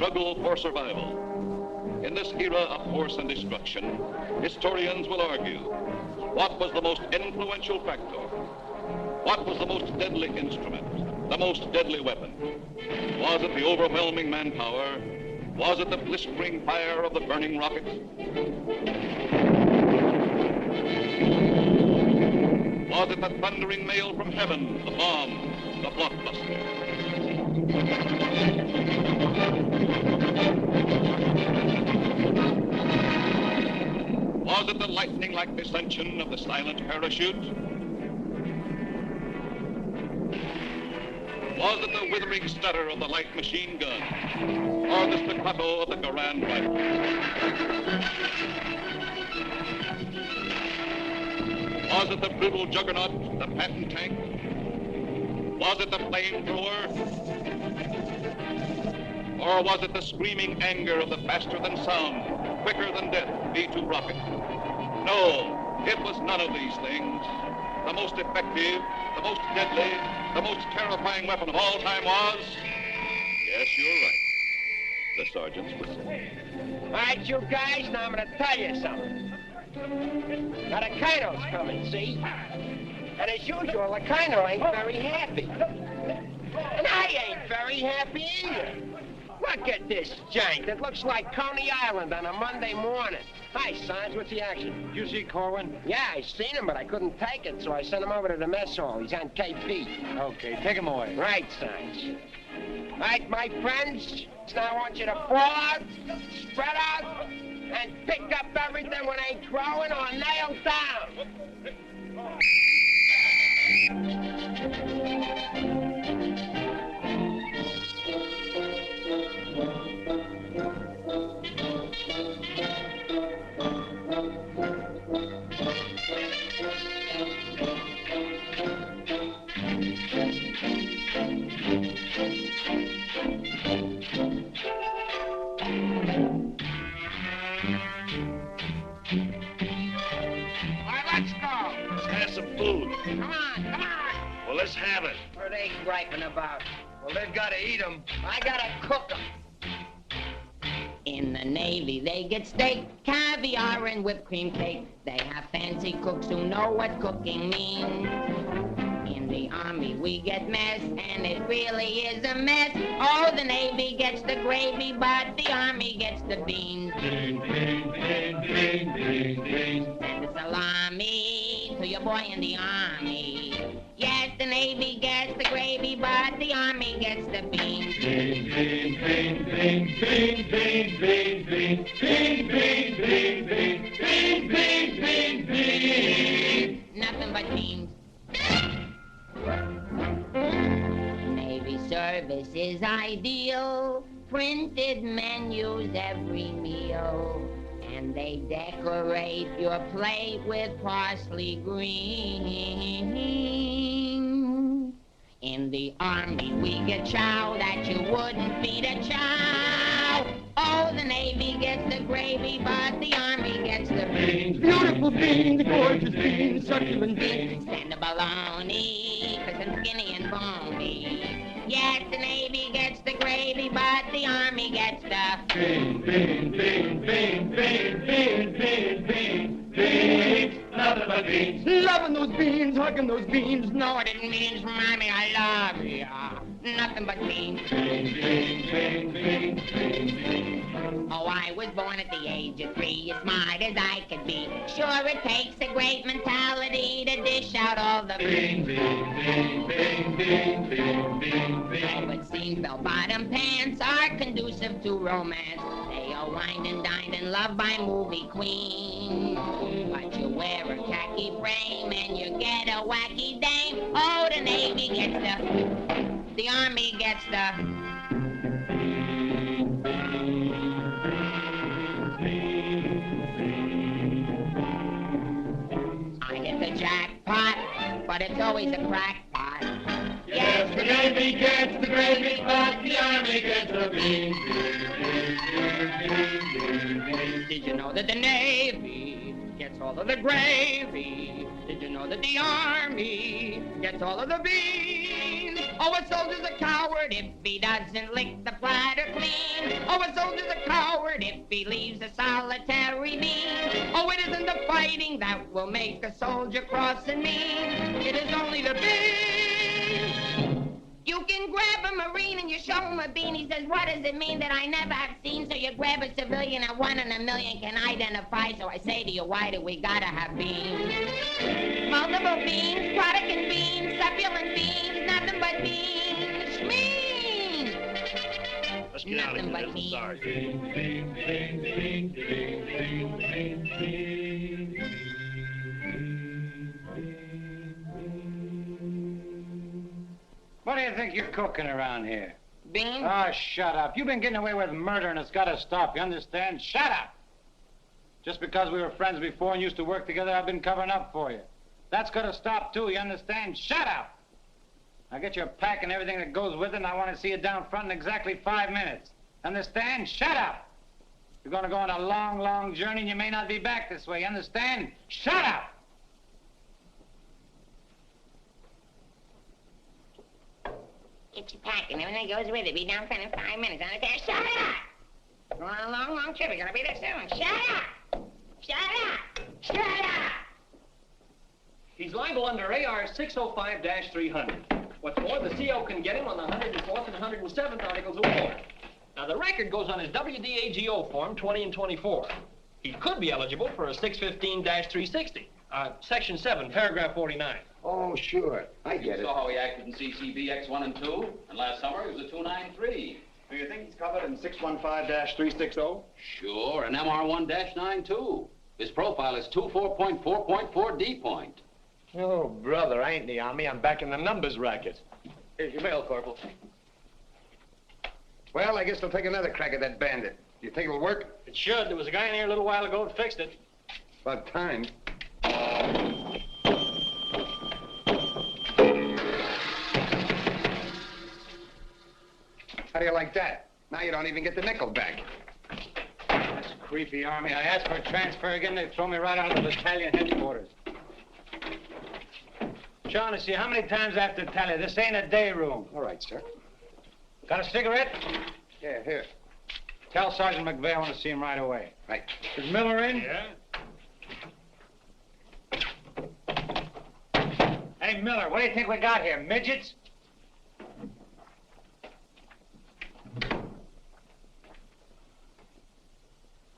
struggle for survival. In this era of force and destruction, historians will argue, what was the most influential factor? What was the most deadly instrument, the most deadly weapon? Was it the overwhelming manpower? Was it the blistering fire of the burning rocket? Was it the thundering mail from heaven, the bomb, the blockbuster? Was it the lightning-like descension of the silent parachute? Was it the withering stutter of the light machine gun? Or the staccato of the Garand rifle? Was it the brutal juggernaut, the Patton tank? Was it the flamethrower? Or was it the screaming anger of the faster-than-sound, quicker-than-death B-2 rocket? No, it was none of these things. The most effective, the most deadly, the most terrifying weapon of all time was... Yes, you're right. The sergeant's whistle. All right, you guys, now I'm going to tell you something. Now, the colonel's coming, see? And as usual, the colonel ain't very happy. And I ain't very happy either. Look at this giant. It looks like Coney Island on a Monday morning. Hi, Sarge, what's the action? You see Corwin? Yeah, I seen him, but I couldn't take it, so I sent him over to the mess hall. He's on KP. Okay, take him away. Right, Sarge. All right, my friends, now I want you to fall out, spread out, and pick up everything when ain't growing or nailed down. Come on, come on. Well, let's have it. What are they griping about? Well, they've got to eat them. I gotta cook them. In the Navy, they get steak, caviar, and whipped cream cake. They have fancy cooks who know what cooking means. In the Army, we get mess, and it really is a mess. Oh, the Navy gets the gravy, but the Army gets the beans. Bean, bean, bean, bean, bean, bean. Send a salami to your boy in the Army. Yes, the Navy gets the gravy, but the Army gets the beans. Bean, bean, bean, bean, bean, bean, bean, bean, bean, bean, bean, bean, bean, bean, bean, bean. Nothing but beans. Navy service is ideal. Printed menus every meal. And they decorate your plate with parsley green. In the Army, we get chow that you wouldn't feed a chow. Oh, the Navy gets the gravy, but the Army gets the beans. Beautiful beans, gorgeous beans, succulent beans. Stand a bologna, crisp and skinny and bony. Yes, the Navy gets the gravy, but the Army gets the bean, bean, bean, bean, bean, bean, bean, bean, beans. Nothing but beans. Loving those beans, hugging those beans. No, I didn't mean to remind me I love you. Nothing but beans. Bean, bean, bean, bean, bean, bean. Oh, I was born at the age of 3, as smart as I could be. Sure, it takes a great mentality to dish out all the bean, bean, bean, bean, bean, bean, bean, bean. Oh, it seems bell-bottom pants are conducive to romance. They are wined and dined and loved by movie queens. But you wear a khaki frame and you get a wacky dame. Oh, the Navy gets the Army gets the... I hit the jackpot, but it's always a crackpot. Yes, the Navy gets the gravy, but the Army gets the beans. Did you know that the Navy gets all of the gravy? Did you know that the Army gets all of the beans? Oh, a soldier's a coward if he doesn't lick the platter clean. Oh, a soldier's a coward if he leaves a solitary bean. Oh, it isn't the fighting that will make a soldier cross and mean. It is only the beans. You can grab a Marine and you show him a bean. He says, what does it mean that I never have seen? So you grab a civilian that 1 in a million can identify. So I say to you, why do we gotta have beans? Multiple beans, product and beans, succulent beans, nothing but beans. Schmeans! Let's get out of here. Nothing but Sorry. What do you think you're cooking around here? Beans? Oh, shut up. You've been getting away with murder and it's got to stop, you understand? Shut up! Just because we were friends before and used to work together, I've been covering up for you. That's got to stop, too, you understand? Shut up! Now get your pack and everything that goes with it, and I want to see you down front in exactly 5 minutes. Understand? Shut up! You're going to go on a long, long journey, and you may not be back this way, you understand? Shut up! Get your pack and everything that goes with it. Be down front in 5 minutes. Understand? Shut up! We're on a long, long trip. We're gonna be there soon. Shut up! Shut up! Shut up! He's liable under AR 605-300. What's more, the CO can get him on the 104th and 107th Articles of War. Now, the record goes on his WDAGO form 20 and 24. He could be eligible for a 615-360. Section 7, paragraph 49. Oh, sure. I get it. You saw how he acted in CCB X1 and 2, and last summer he was a 293. Do you think he's covered in 615-360? Sure, and MR1-92. His profile is 24.4.4 D point. Oh, brother, I ain't in the Army. I'm back in the numbers racket. Here's your mail, Corporal. Well, I guess they'll take another crack at that bandit. Do you think it'll work? It should. There was a guy in here a little while ago that fixed it. About time. How do you like that? Now you don't even get the nickel back. That's creepy, Army. I asked for a transfer again, they throw me right out of the battalion headquarters. Shaughnessy, how many times I have to tell you, this ain't a day room. All right, sir. Got a cigarette? Yeah, here. Tell Sergeant McVeigh I want to see him right away. Right. Is Miller in? Yeah? Hey, Miller, what do you think we got here, midgets?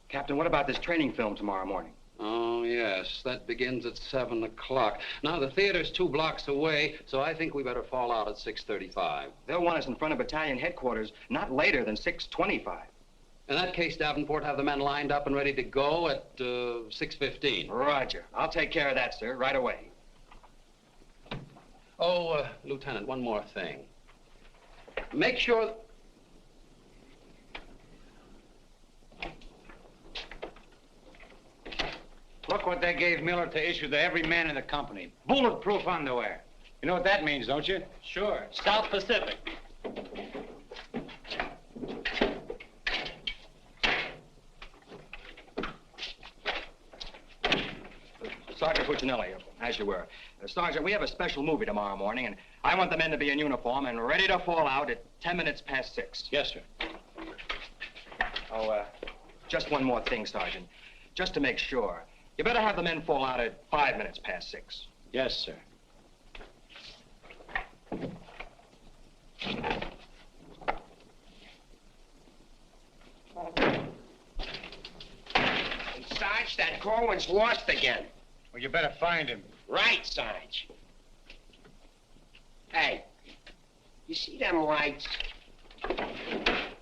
Captain, what about this training film tomorrow morning? Oh, yes, that begins at 7 o'clock. Now, the theater's 2 blocks away, so I think we better fall out at 6:35. They'll want us in front of battalion headquarters not later than 6:25. In that case, Davenport, have the men lined up and ready to go at 6:15. Roger. I'll take care of that, sir, right away. Oh, Lieutenant, one more thing. Make sure... Look what they gave Miller to issue to every man in the company. Bulletproof underwear. You know what that means, don't you? Sure. South Pacific. Sergeant Puccinelli, as you were. Sergeant, we have a special movie tomorrow morning, and I want the men to be in uniform and ready to fall out at 10 minutes past 6. Yes, sir. Oh, just one more thing, Sergeant. Just to make sure. You better have the men fall out at 5 minutes past 6. Yes, sir. Sarge, that Corwin's lost again. Well, you better find him. Right, Sarge. Hey, you see them lights?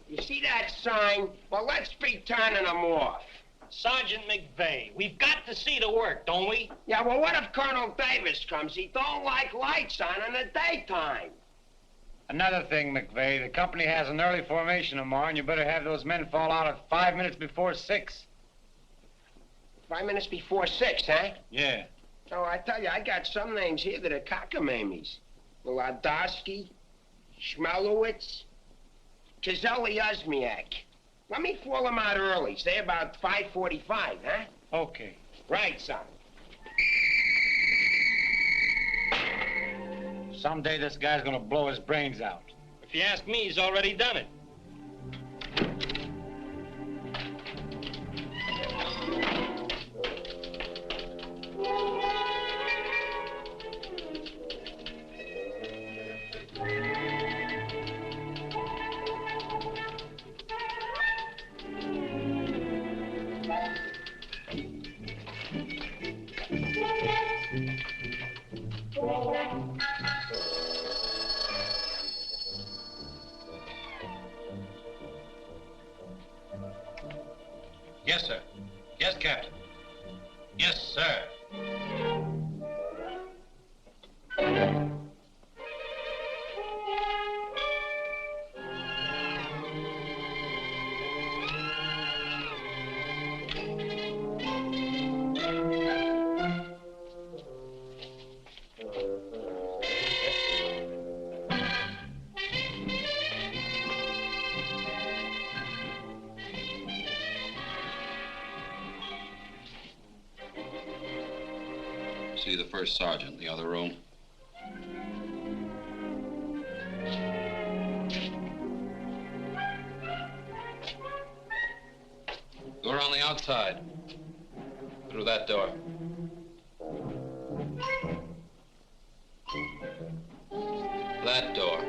You see that sign? Well, let's be turning them off. Sergeant McVeigh, we've got to see the work, don't we? Yeah, well, what if Colonel Davis comes? He don't like lights on in the daytime. Another thing, McVeigh, the company has an early formation tomorrow, and you better have those men fall out at 5 minutes before 6. 5 minutes before 6, huh? Yeah. Oh, I tell you, I got some names here that are cockamammies. Wladowski, Schmelowitz, Kazeli Uzmiak. Let me fall them out early, say about 5:45, huh? Okay. Right, son. Someday this guy's gonna blow his brains out. If you ask me, he's already done it. Yes, sir. Yes, Captain. Yes, sir. See the first sergeant in the other room. Go around the outside. Through that door. That door.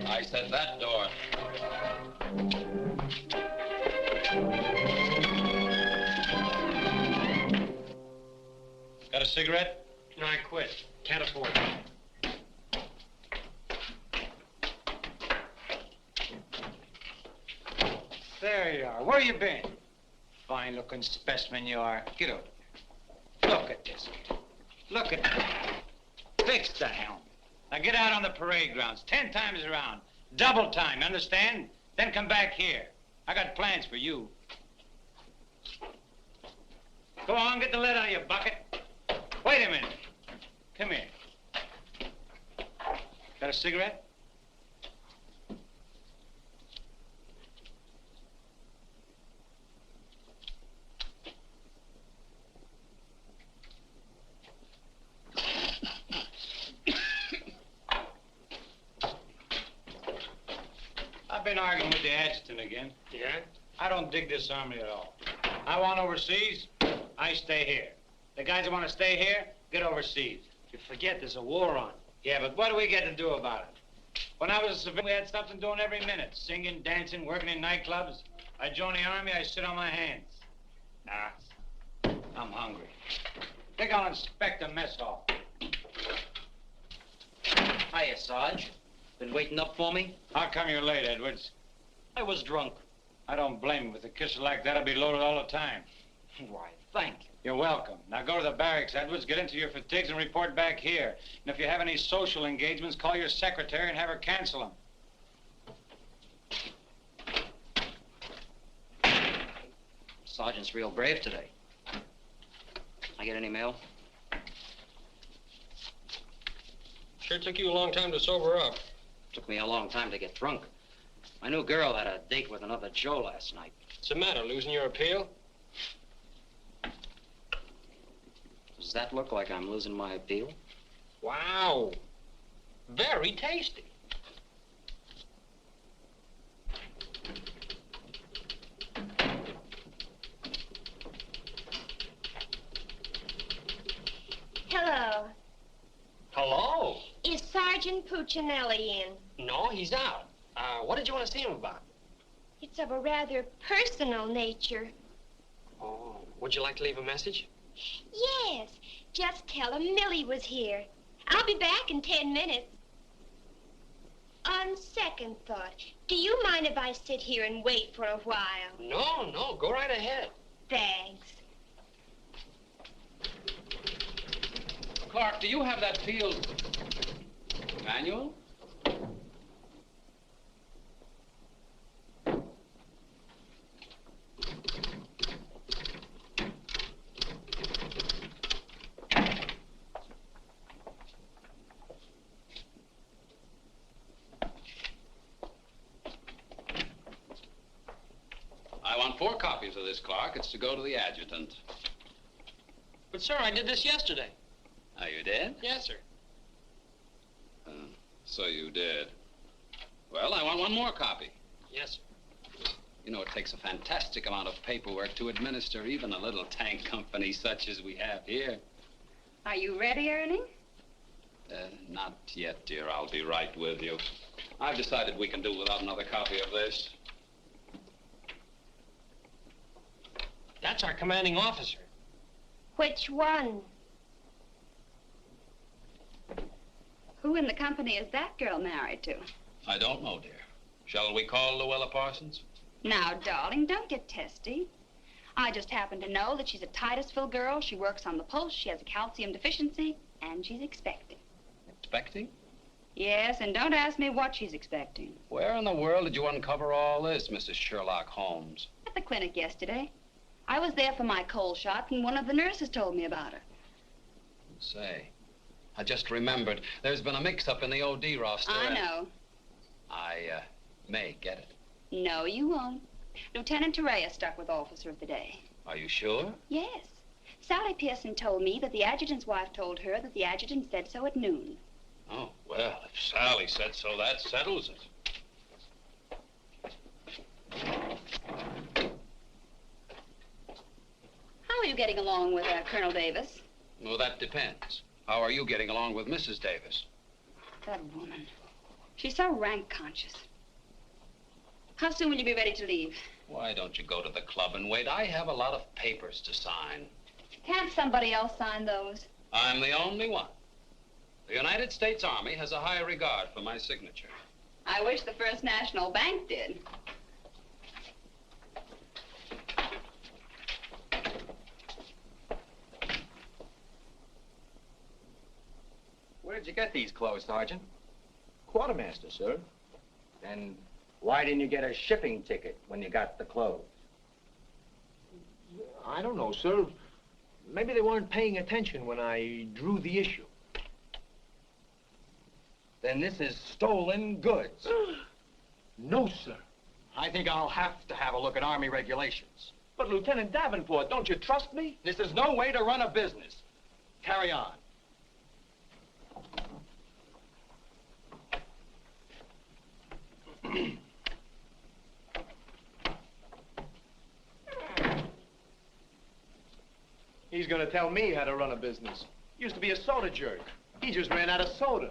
I said that door. Got a cigarette? No, I quit. Can't afford it. There you are. Where you been? Fine-looking specimen you are. Get up. Look at this. Look at that. Fix the helm. Now get out on the parade grounds 10 times around. Double time, understand? Then come back here. I got plans for you. Go on, get the lead out of your bucket. Wait a minute. Come here. Got a cigarette? I've been arguing with the adjutant again. Yeah? I don't dig this army at all. I want overseas, I stay here. The guys that want to stay here, get overseas. You forget there's a war on. Yeah, but what do we get to do about it? When I was a civilian, we had something doing every minute. Singing, dancing, working in nightclubs. I joined the army, I sit on my hands. Nah, I'm hungry. Think I'll inspect the mess hall. Hiya, Sarge. Been waiting up for me? How come you're late, Edwards? I was drunk. I don't blame you. With a kisser like that, I'll be loaded all the time. Why, thank you. You're welcome. Now go to the barracks, Edwards, get into your fatigues and report back here. And if you have any social engagements, call your secretary and have her cancel them. Sergeant's real brave today. I get any mail? Sure took you a long time to sober up. Took me a long time to get drunk. My new girl had a date with another Joe last night. What's the matter, losing your appeal? Does that look like I'm losing my appeal? Wow. Very tasty. Hello. Hello. Is Sergeant Puccinelli in? No, he's out. What did you want to see him about? It's of a rather personal nature. Oh, would you like to leave a message? Yes. Just tell him Millie was here. I'll be back in 10 minutes. On second thought, do you mind if I sit here and wait for a while? No, no, go right ahead. Thanks. Clark, do you have that field manual? I want 4 copies of this, Clark. It's to go to the adjutant. But, sir, I did this yesterday. Oh, you did? Yes, sir. So you did. Well, I want 1 more copy. Yes, sir. You know, it takes a fantastic amount of paperwork to administer even a little tank company such as we have here. Are you ready, Ernie? Not yet, dear. I'll be right with you. I've decided we can do without another copy of this. That's our commanding officer. Which one? Who in the company is that girl married to? I don't know, dear. Shall we call Luella Parsons? Now, darling, don't get testy. I just happen to know that she's a Titusville girl. She works on the post. She has a calcium deficiency, and she's expecting. Expecting? Yes, and don't ask me what she's expecting. Where in the world did you uncover all this, Mrs. Sherlock Holmes? At the clinic yesterday. I was there for my cold shot, and one of the nurses told me about her. Say, I just remembered. There's been a mix-up in the OD roster. I know. I may get it. No, you won't. Lieutenant Torrea stuck with Officer of the Day. Are you sure? Yes. Sally Pearson told me that the adjutant's wife told her that the adjutant said so at noon. Oh, well, if Sally said so, that settles it. How are you getting along with Colonel Davis? Well, that depends. How are you getting along with Mrs. Davis? That woman. She's so rank conscious. How soon will you be ready to leave? Why don't you go to the club and wait? I have a lot of papers to sign. Can't somebody else sign those? I'm the only one. The United States Army has a high regard for my signature. I wish the First National Bank did. Where did you get these clothes, Sergeant? Quartermaster, sir. Then why didn't you get a shipping ticket when you got the clothes? I don't know, sir. Maybe they weren't paying attention when I drew the issue. Then this is stolen goods. No, sir. I think I'll have to have a look at Army regulations. But, Lieutenant Davenport, don't you trust me? This is no way to run a business. Carry on. He's gonna tell me how to run a business. Used to be a soda jerk. He just ran out of soda.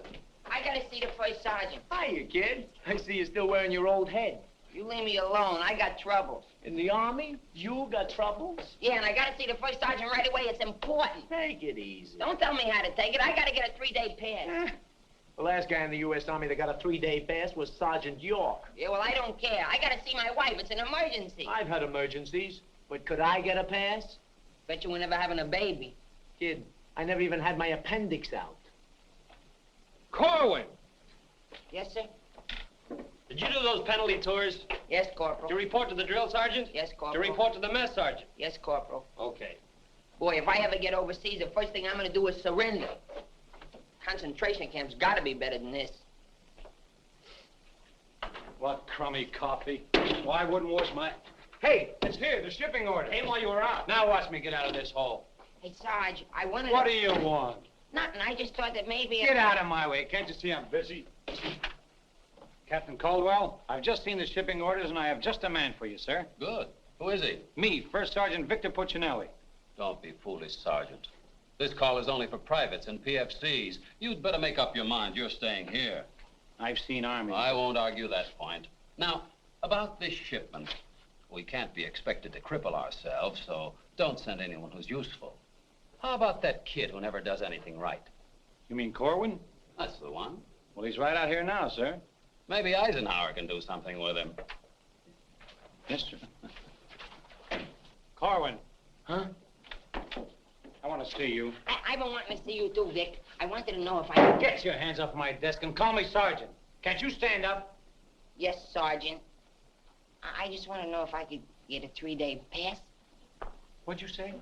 I gotta see the first sergeant. Hiya, kid. I see you're still wearing your old head. You leave me alone. I got troubles. In the Army? You got troubles? Yeah, and I gotta see the first sergeant right away. It's important. Take it easy. Don't tell me how to take it. I gotta get a 3-day pass. The last guy in the U.S. Army that got a 3-day pass was Sergeant York. Yeah, well, I don't care. I gotta see my wife. It's an emergency. I've had emergencies, but could I get a pass? Bet you were never having a baby. Kid, I never even had my appendix out. Corwin! Yes, sir? Did you do those penalty tours? Yes, Corporal. To report to the drill sergeant? Yes, To Corporal. report to the mess sergeant? Yes, Corporal. Okay. Boy, if I ever get overseas, the first thing I'm gonna do is surrender. Concentration camp's gotta be better than this. What crummy coffee. Why wouldn't wash my... Hey, It's here, the shipping order. Came while you were out. Now watch me get out of this hole. Hey, Sarge, I wanted What to... do you want? Nothing. I just thought that maybe... Get out of my way. Can't you see I'm busy? Captain Caldwell, I've just seen the shipping orders, and I have just a man for you, sir. Good. Who is he? Me, First Sergeant Victor Puccinelli. Don't be foolish, Sergeant. This call is only for privates and PFCs. You'd better make up your mind. You're staying here. I've seen armies. I won't argue that point. Now, about this shipment. We can't be expected to cripple ourselves, so don't send anyone who's useful. How about that kid who never does anything right? You mean Corwin? That's the one. Well, he's right out here now, sir. Maybe Eisenhower can do something with him. Yes, sir. Corwin. Huh? I want to see you. I've been wanting to see you too, Dick. I wanted to know if I could... Get your hands off my desk and call me Sergeant. Can't you stand up? Yes, Sergeant. I just want to know if I could get a 3-day pass. What'd you say?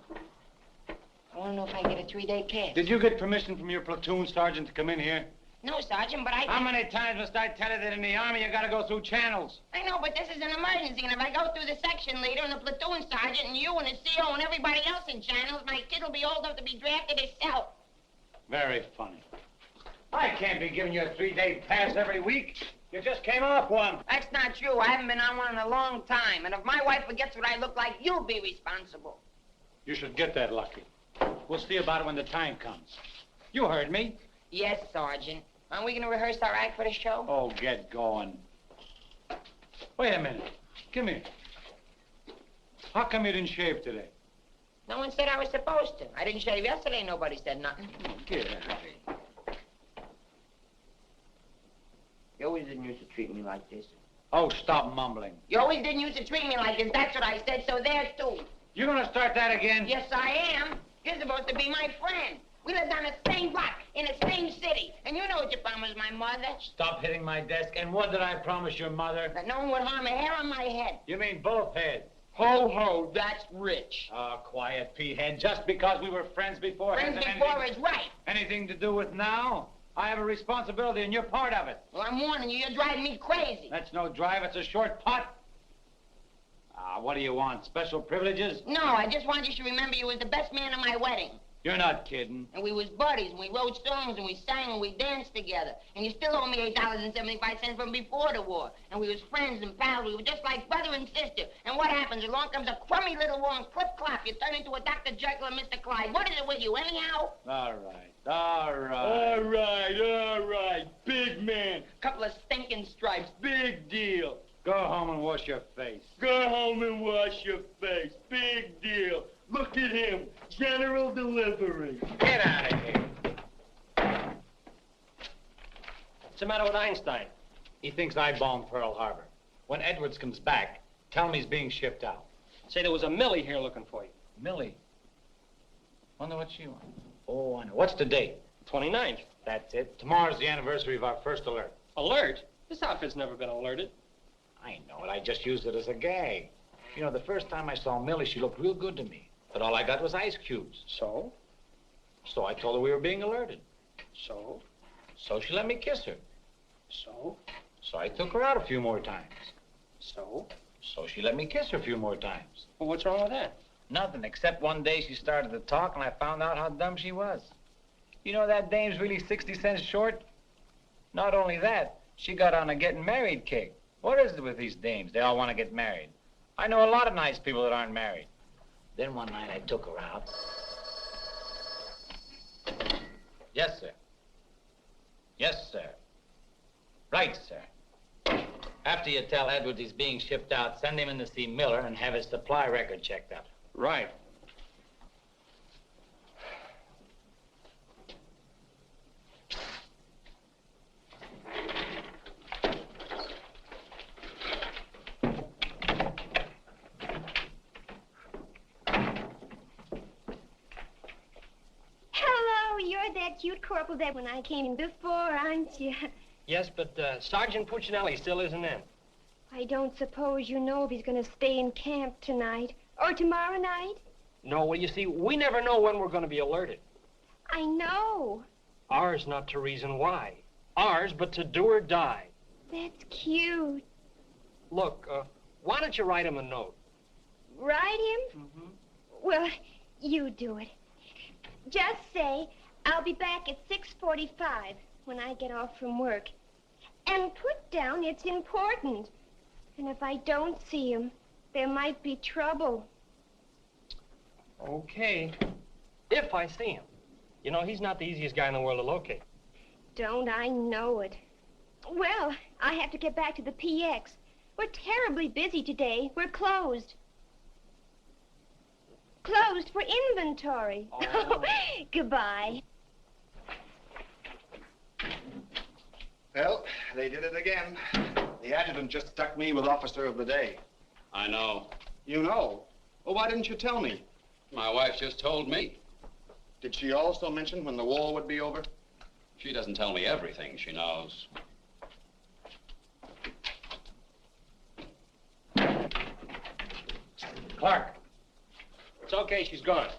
I want to know if I get a 3-day pass. Did you get permission from your platoon sergeant to come in here? No, Sergeant, but I... How many times must I tell you that in the Army you gotta go through channels? I know, but this is an emergency, and if I go through the section leader and the platoon sergeant and you and the CO and everybody else in channels, my kid will be old enough to be drafted himself. Very funny. I can't be giving you a 3-day pass every week. You just came off one. That's not true. I haven't been on one in a long time, and if my wife forgets what I look like, you'll be responsible. You should get that lucky. We'll see about it when the time comes. You heard me. Yes, Sergeant. Aren't we going to rehearse our act for the show? Oh, get going. Wait a minute. Come here. How come you didn't shave today? No one said I was supposed to. I didn't shave yesterday. Nobody said nothing. Get out of here. You always didn't used to treat me like this. Oh, stop mumbling. You always didn't used to treat me like this. That's what I said, so there, too. You gonna start that again? Yes, I am. You're supposed to be my friend. We lived on the same block, in the same city. And you know what you promised my mother. Stop hitting my desk. And what did I promise your mother? That no one would harm a hair on my head. You mean both heads? Ho, ho, that's rich. Oh, quiet, P-head. Just because we were friends before... Friends before is right. Anything to do with now? I have a responsibility, and you're part of it. Well, I'm warning you, you're driving me crazy. That's no drive. It's a short putt. What do you want? Special privileges? No, I just want you to remember you was the best man at my wedding. You're not kidding. And we was buddies, and we wrote songs, and we sang, and we danced together. And you still owe me $8.75 from before the war. And we was friends and pals. We were just like brother and sister. And what happens? Along comes a crummy little war and clip-clop. You turn into a Dr. Jekyll and Mr. Clyde. What is it with you, anyhow? All right. Big man. Couple of stinking stripes. Big deal. Go home and wash your face. Go home and wash your face. Big deal. Look at him. General delivery. Get out of here. What's the matter with Einstein? He thinks I bombed Pearl Harbor. When Edwards comes back, tell him he's being shipped out. Say there was a Millie here looking for you. Millie? Wonder what she wants. Oh, I know. What's the date? 29th. That's it. Tomorrow's the anniversary of our first alert. Alert? This outfit's never been alerted. I know it. I just used it as a gag. You know, the first time I saw Millie, she looked real good to me. But all I got was ice cubes. So? So I told her we were being alerted. So? So she let me kiss her. So? So I took her out a few more times. So? So she let me kiss her a few more times. Well, what's wrong with that? Nothing, except one day she started to talk and I found out how dumb she was. You know that dame's really 60 cents short? Not only that, she got on a getting married kick. What is it with these dames? They all want to get married. I know a lot of nice people that aren't married. Then one night I took her out. Yes, sir. Yes, sir. Right, sir. After you tell Edwards he's being shipped out, send him in to see Miller and have his supply record checked out. Right. You're that cute corporal that when I came in before, aren't you? Yes, but Sergeant Puccinelli still isn't in. I don't suppose you know if he's going to stay in camp tonight or tomorrow night? No, well, you see, we never know when we're going to be alerted. I know. Ours not to reason why. Ours, but to do or die. That's cute. Look, why don't you write him a note? Write him? Mm-hmm. Well, you do it. Just say, I'll be back at 6:45 when I get off from work. And put down it's important. And if I don't see him, there might be trouble. Okay. If I see him. You know, he's not the easiest guy in the world to locate. Don't I know it? Well, I have to get back to the PX. We're terribly busy today. We're closed. Closed for inventory. Oh. Goodbye. Well, they did it again. The adjutant just stuck me with officer of the day. I know. You know? Well, why didn't you tell me? My wife just told me. Did she also mention when the war would be over? She doesn't tell me everything she knows. Clark, It's okay, she's gone.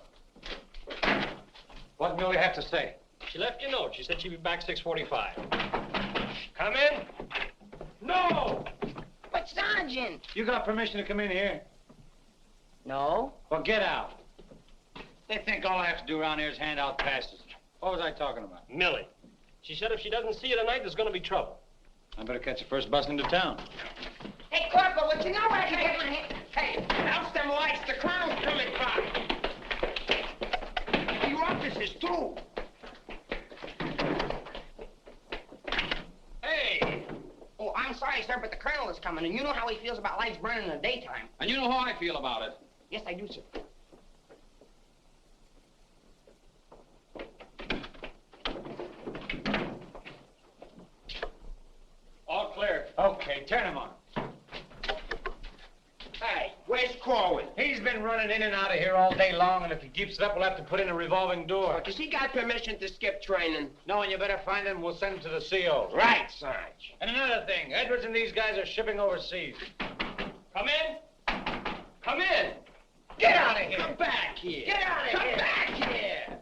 what do Millie have to say? She left you a note. She said she'd be back 6:45. Come in. No! But, Sergeant. You got permission to come in here? No. Well, get out. They think all I have to do around here is hand out passes. What was I talking about? Millie. She said if she doesn't see you tonight, there's going to be trouble. I better catch the first bus into town. Hey, Corporal, would you know where I can get my hand? Hey, douse them lights. The crown's coming by. You officers, too. Hey! Oh, I'm sorry, sir, but the colonel is coming, and you know how he feels about lights burning in the daytime. And you know how I feel about it. Yes, I do, sir. All clear. Okay, turn him on. Hey, where's Corwin? He's been running in and out of here all day long, and if he keeps it up, we'll have to put in a revolving door. Does he got permission to skip training? No, and you better find him. We'll send him to the CO. Right, Sarge. And another thing, Edwards and these guys are shipping overseas. Come in. Come in. Get out of here. Come back here. Get out of here. Come back here.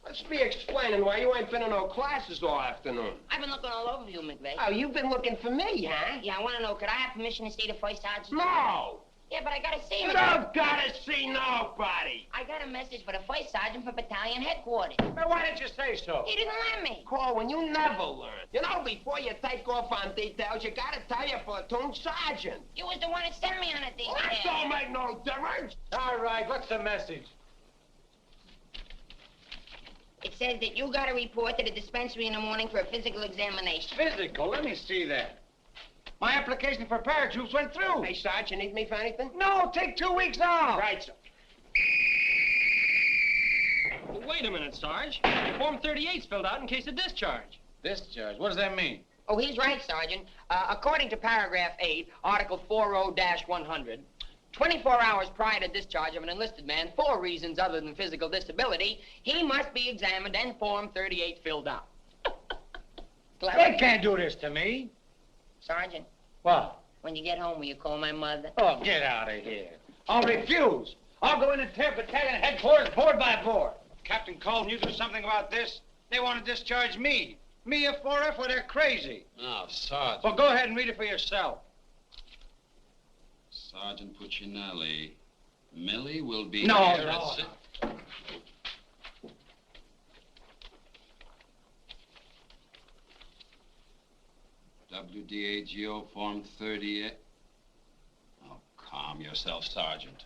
Let's be explaining why you ain't been in no classes all afternoon. I've been looking all over you, McVeigh. Oh, you've been looking for me, huh? Yeah, I want to know, could I have permission to see the first sergeant? No. Yeah, but I got to see him. You don't gotta see nobody. I got a message for the first sergeant for battalion headquarters. Well, why didn't you say so? He didn't let me. Corwin, you never learn. You know, before you take off on details, you gotta tell your platoon sergeant. You was the one that sent me on a detail. Well, that don't make no difference. All right, what's the message? It says that you got to report to the dispensary in the morning for a physical examination. Physical? Let me see that. My application for paratroops went through. Hey, Sarge, you need me for anything? No, take 2 weeks off. Right, sir. Well, wait a minute, Sarge. Form 38's filled out in case of discharge. Discharge? What does that mean? Oh, he's right, Sergeant. According to paragraph 8, Article 40-100, 24 hours prior to discharge of an enlisted man for reasons other than physical disability, he must be examined and Form 38 filled out. They can't do this to me. Sergeant, What? when you get home, will you call my mother? Oh, get out of here. I'll refuse. I'll go in and tear battalion headquarters board by board. Captain Colton, you do something about this? They want to discharge me. Me, a 4F, well, they're crazy. Now, Sergeant. Well, go ahead and read it for yourself. Sergeant Puccinelli. Millie will be No, here no. at WDAGO Form 38. Oh, calm yourself, Sergeant.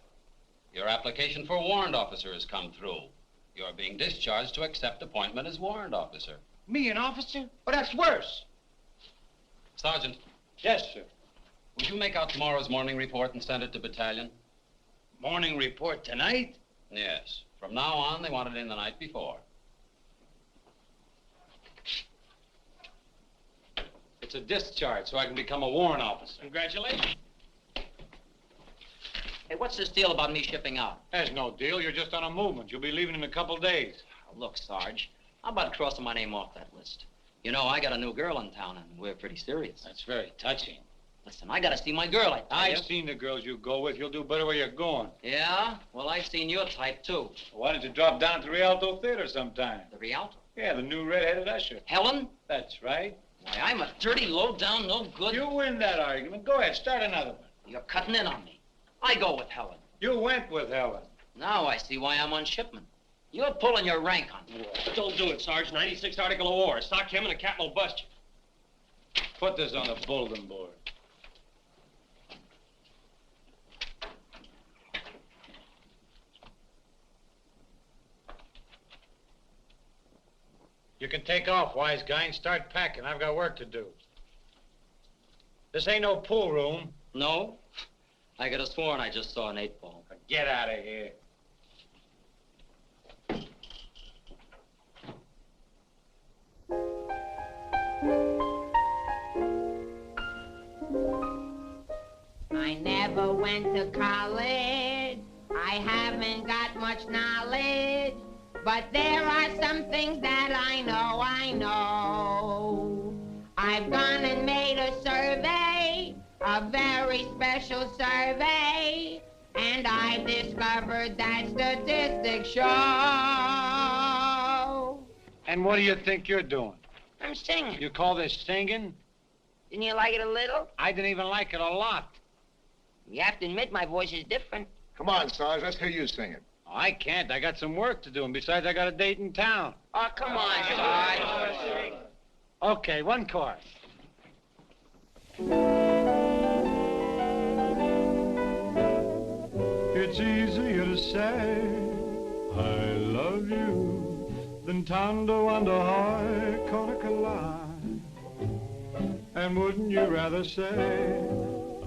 Your application for warrant officer has come through. You're being discharged to accept appointment as warrant officer. Me, an officer? Well, that's worse. Sergeant, Yes, sir. would you make out tomorrow's morning report and send it to battalion? Morning report tonight? Yes. From now on, they want it in the night before. It's a discharge, so I can become a warrant officer. Congratulations. Hey, what's this deal about me shipping out? There's no deal. You're just on a movement. You'll be leaving in a couple days. Look, Sarge, how about crossing my name off that list? You know, I got a new girl in town, and we're pretty serious. That's very touching. Listen, I gotta see my girl, I tell you. I've seen the girls you go with. You'll do better where you're going. Yeah? Well, I've seen your type, too. Why don't you drop down to the Rialto Theater sometime? The Rialto. Yeah, the new red-headed usher. Helen? That's right. Why, I'm a dirty, low-down, no good... You win that argument. Go ahead, start another one. You're cutting in on me. I go with Helen. You went with Helen. Now I see why I'm on shipment. You're pulling your rank on me. Don't do it, Sarge. 96 Article of War. Sock him and the captain will bust you. Put this on the bulletin board. You can take off, wise guy, and start packing. I've got work to do. This ain't no pool room. No? I could have sworn I just saw an 8-ball. Get out of here. I never went to college. I haven't got much knowledge. But there are some things that I know. I've gone and made a survey, a very special survey, and I've discovered that statistics show. And what do you think you're doing? I'm singing. You call this singing? Didn't you like it a little? I didn't even like it a lot. You have to admit my voice is different. Come on, Sarge, let's hear you sing it. I can't. I got some work to do, and besides, I got a date in town. Oh, come on, Sarge. Okay, one chorus. It's easier to say I love you than Tondo under high Conakala. And wouldn't you rather say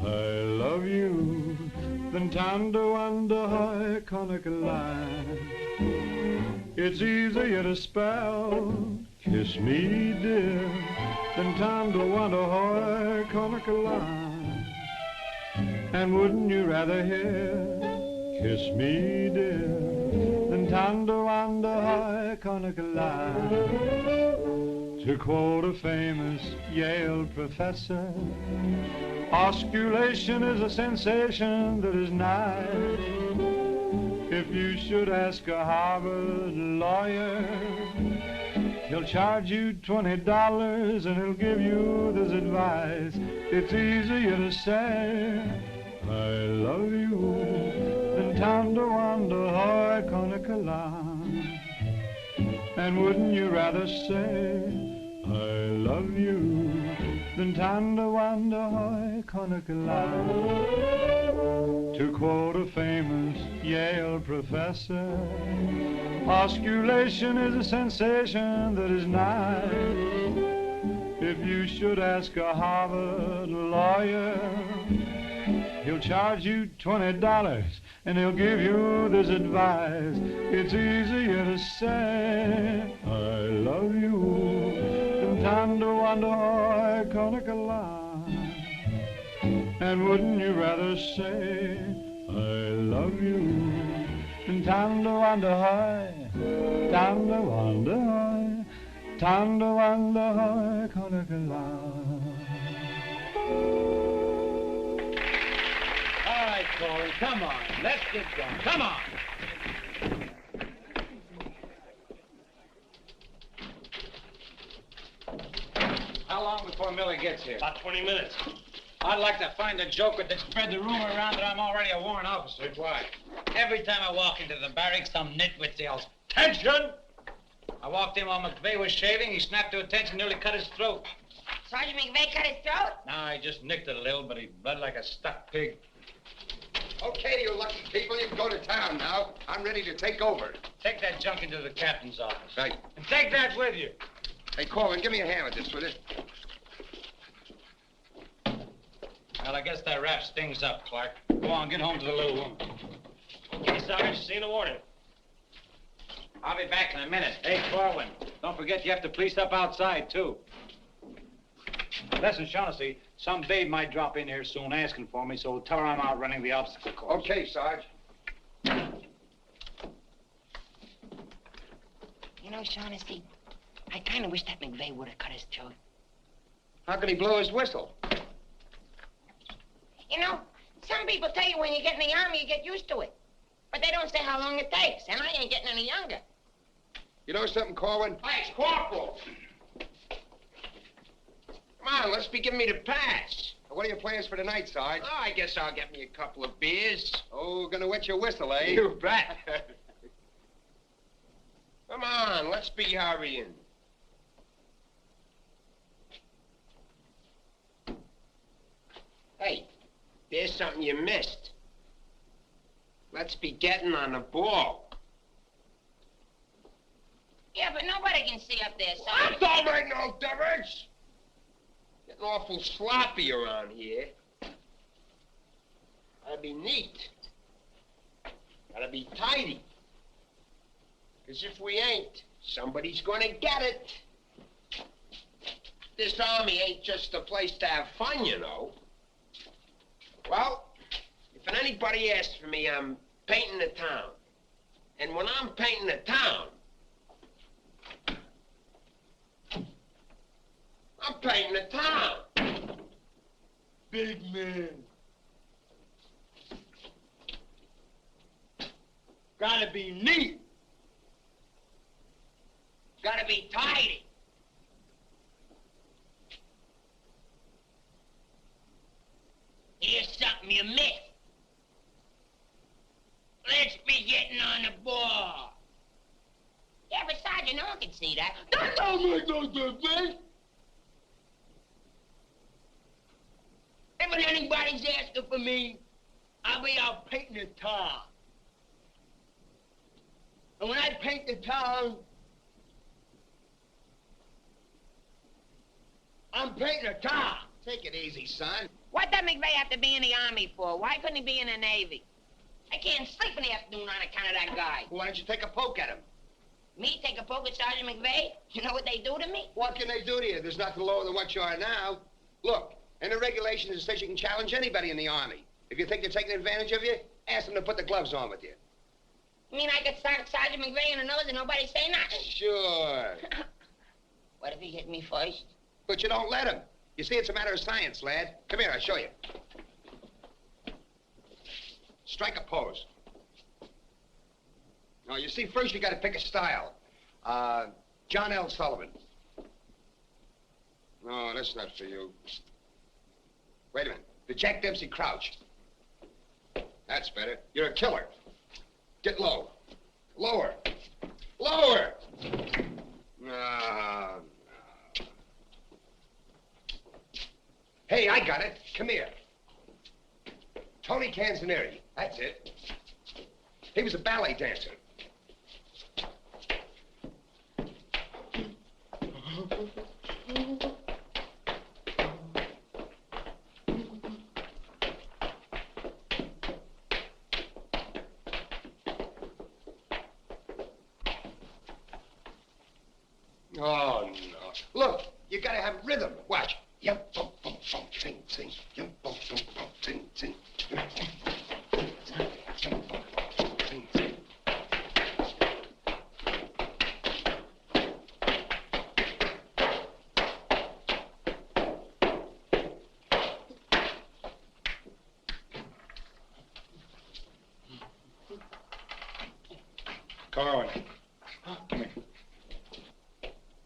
I love you than Tondo under high Conakala? It's easier to spell kiss me dear than Tondo under high Conakala. And wouldn't you rather hear kiss me dear than Tondo under high Conakala? To quote a famous Yale professor, osculation is a sensation that is nigh. If you should ask a Harvard lawyer, he'll charge you $20 and he'll give you this advice. It's easier to say I love you than Tondo under high Conakala. And wouldn't you rather say I love you than Tondo under high Conakala? To quote a famous Yale professor, osculation is a sensation that is nigh. If you should ask a Harvard lawyer, he'll charge you $20 and he'll give you this advice. It's easier to say I love you than Tondo under high Conakala. And wouldn't you rather say I love you than Tondo under high, Tondo under high, Tondo under high Conakala? All right, Corey, come on. Let's get going. Come on. How long before Millie gets here? About 20 minutes. I'd like to find a joker that spread the rumor around that I'm already a warrant officer. Why? Every time I walk into the barracks, some nitwit yells, "Attention!" I walked in while McVeigh was shaving. He snapped to attention, nearly cut his throat. Sergeant McVeigh cut his throat? No, I just nicked it a little, but he bled like a stuck pig. Okay, you lucky people, you can go to town now. I'm ready to take over. Take that junk into the captain's office. Right. And take that with you. Hey, Corwin, give me a hand with this, will you? Well, I guess that wraps things up, Clark. Go on, get home to the little woman. Okay, Sarge, see you in the morning. I'll be back in a minute. Hey, Corwin, don't forget you have to police up outside, too. Listen, Shaughnessy, some babe might drop in here soon asking for me, so tell her I'm out running the obstacle course. Okay, Sarge. You know, Shaughnessy, I kind of wish that McVeigh would have cut his throat. How could he blow his whistle? You know, some people tell you when you get in the army, you get used to it. But they don't say how long it takes, and I ain't getting any younger. You know something, Corwin? Hey, it's Corporal. Come on, let's be giving me the pass. What are your plans for tonight, Sarge? Oh, I guess I'll get me a couple of beers. Oh, gonna wet your whistle, eh? You bet. Come on, let's be hurrying. Hey, there's something you missed. Let's be getting on the ball. Yeah, but nobody can see up there, so... That don't make no difference. Getting awful sloppy around here. That'd be neat. Gotta be tidy. Because if we ain't, somebody's gonna get it. This army ain't just a place to have fun, you know. Well, if anybody asks for me, I'm painting the town. And when I'm painting the town, I'm painting the town. Big man. Gotta be neat. Gotta be tidy. Here's something you missed. Let's be getting on the ball. Yeah, but Sergeant, no one can see that. Don't make no difference. And when anybody's asking for me, I'll be out painting the town. And when I paint the town, I'm painting the town. Take it easy, son. What does McVeigh have to be in the Army for? Why couldn't he be in the Navy? I can't sleep in the afternoon on account of that guy. Why don't you take a poke at him? Me take a poke at Sergeant McVeigh? You know what they do to me? What can they do to you? There's nothing lower than what you are now. Look, in the regulations it says you can challenge anybody in the Army. If you think they're taking advantage of you, ask them to put the gloves on with you. You mean I could sock Sergeant McVeigh in the nose and nobody say nothing? Sure. What if he hit me first? But you don't let him. You see, it's a matter of science, lad. Come here, I'll show you. Strike a pose. Now, you see, first you got to pick a style. John L. Sullivan. No, that's not for you. Wait a minute. The Jack Dempsey Crouch. That's better. You're a killer. Get low. Lower. Lower! No. Hey, I got it. Come here. Tony Canzoneri. That's it. He was a ballet dancer. Oh, no. Look, you gotta have rhythm. Watch. Yum, bum, bum, bum, sing, sing. Yum, bum, bum, bum, sing, sing. Yum, bum, bum, bum, sing, sing. Carwin. Come here.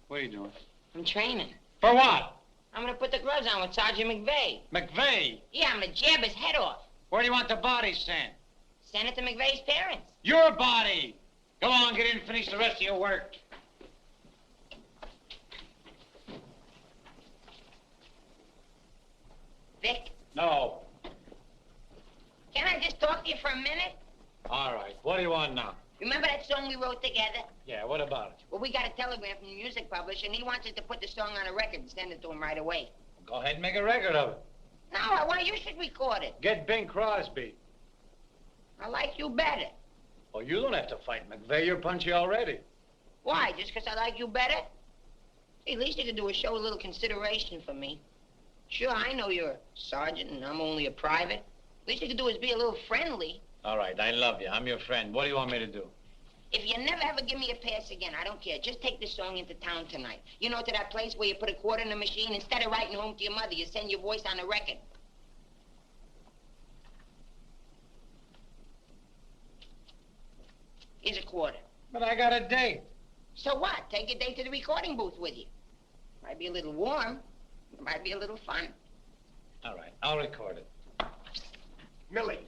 What are you doing? I'm training. For what? I'm gonna put the gloves on with Sergeant McVeigh. McVeigh? Yeah, I'm gonna jab his head off. Where do you want the body sent? Send it to McVeigh's parents. Your body! Go on, get in and finish the rest of your work. Vic, No. can I just talk to you for a minute? All right. What do you want now? Remember that song we wrote together? Yeah, what about it? Well, we got a telegram from the music publisher, and he wants us to put the song on a record and send it to him right away. Go ahead and make a record of it. No, I want you should record it. Get Bing Crosby. I like you better. Well, you don't have to fight McVeigh. You're punchy already. Why? Just because I like you better? Hey, at least you could do is show a little consideration for me. Sure, I know you're a sergeant and I'm only a private. At least you could do is be a little friendly. All right, I love you. I'm your friend. What do you want me to do? If you never ever give me a pass again, I don't care. Just take this song into town tonight. You know, to that place where you put a quarter in the machine, instead of writing home to your mother, you send your voice on the record. Here's a quarter. But I got a date. So what? Take your date to the recording booth with you. Might be a little warm. It might be a little fun. All right, I'll record it. Millie.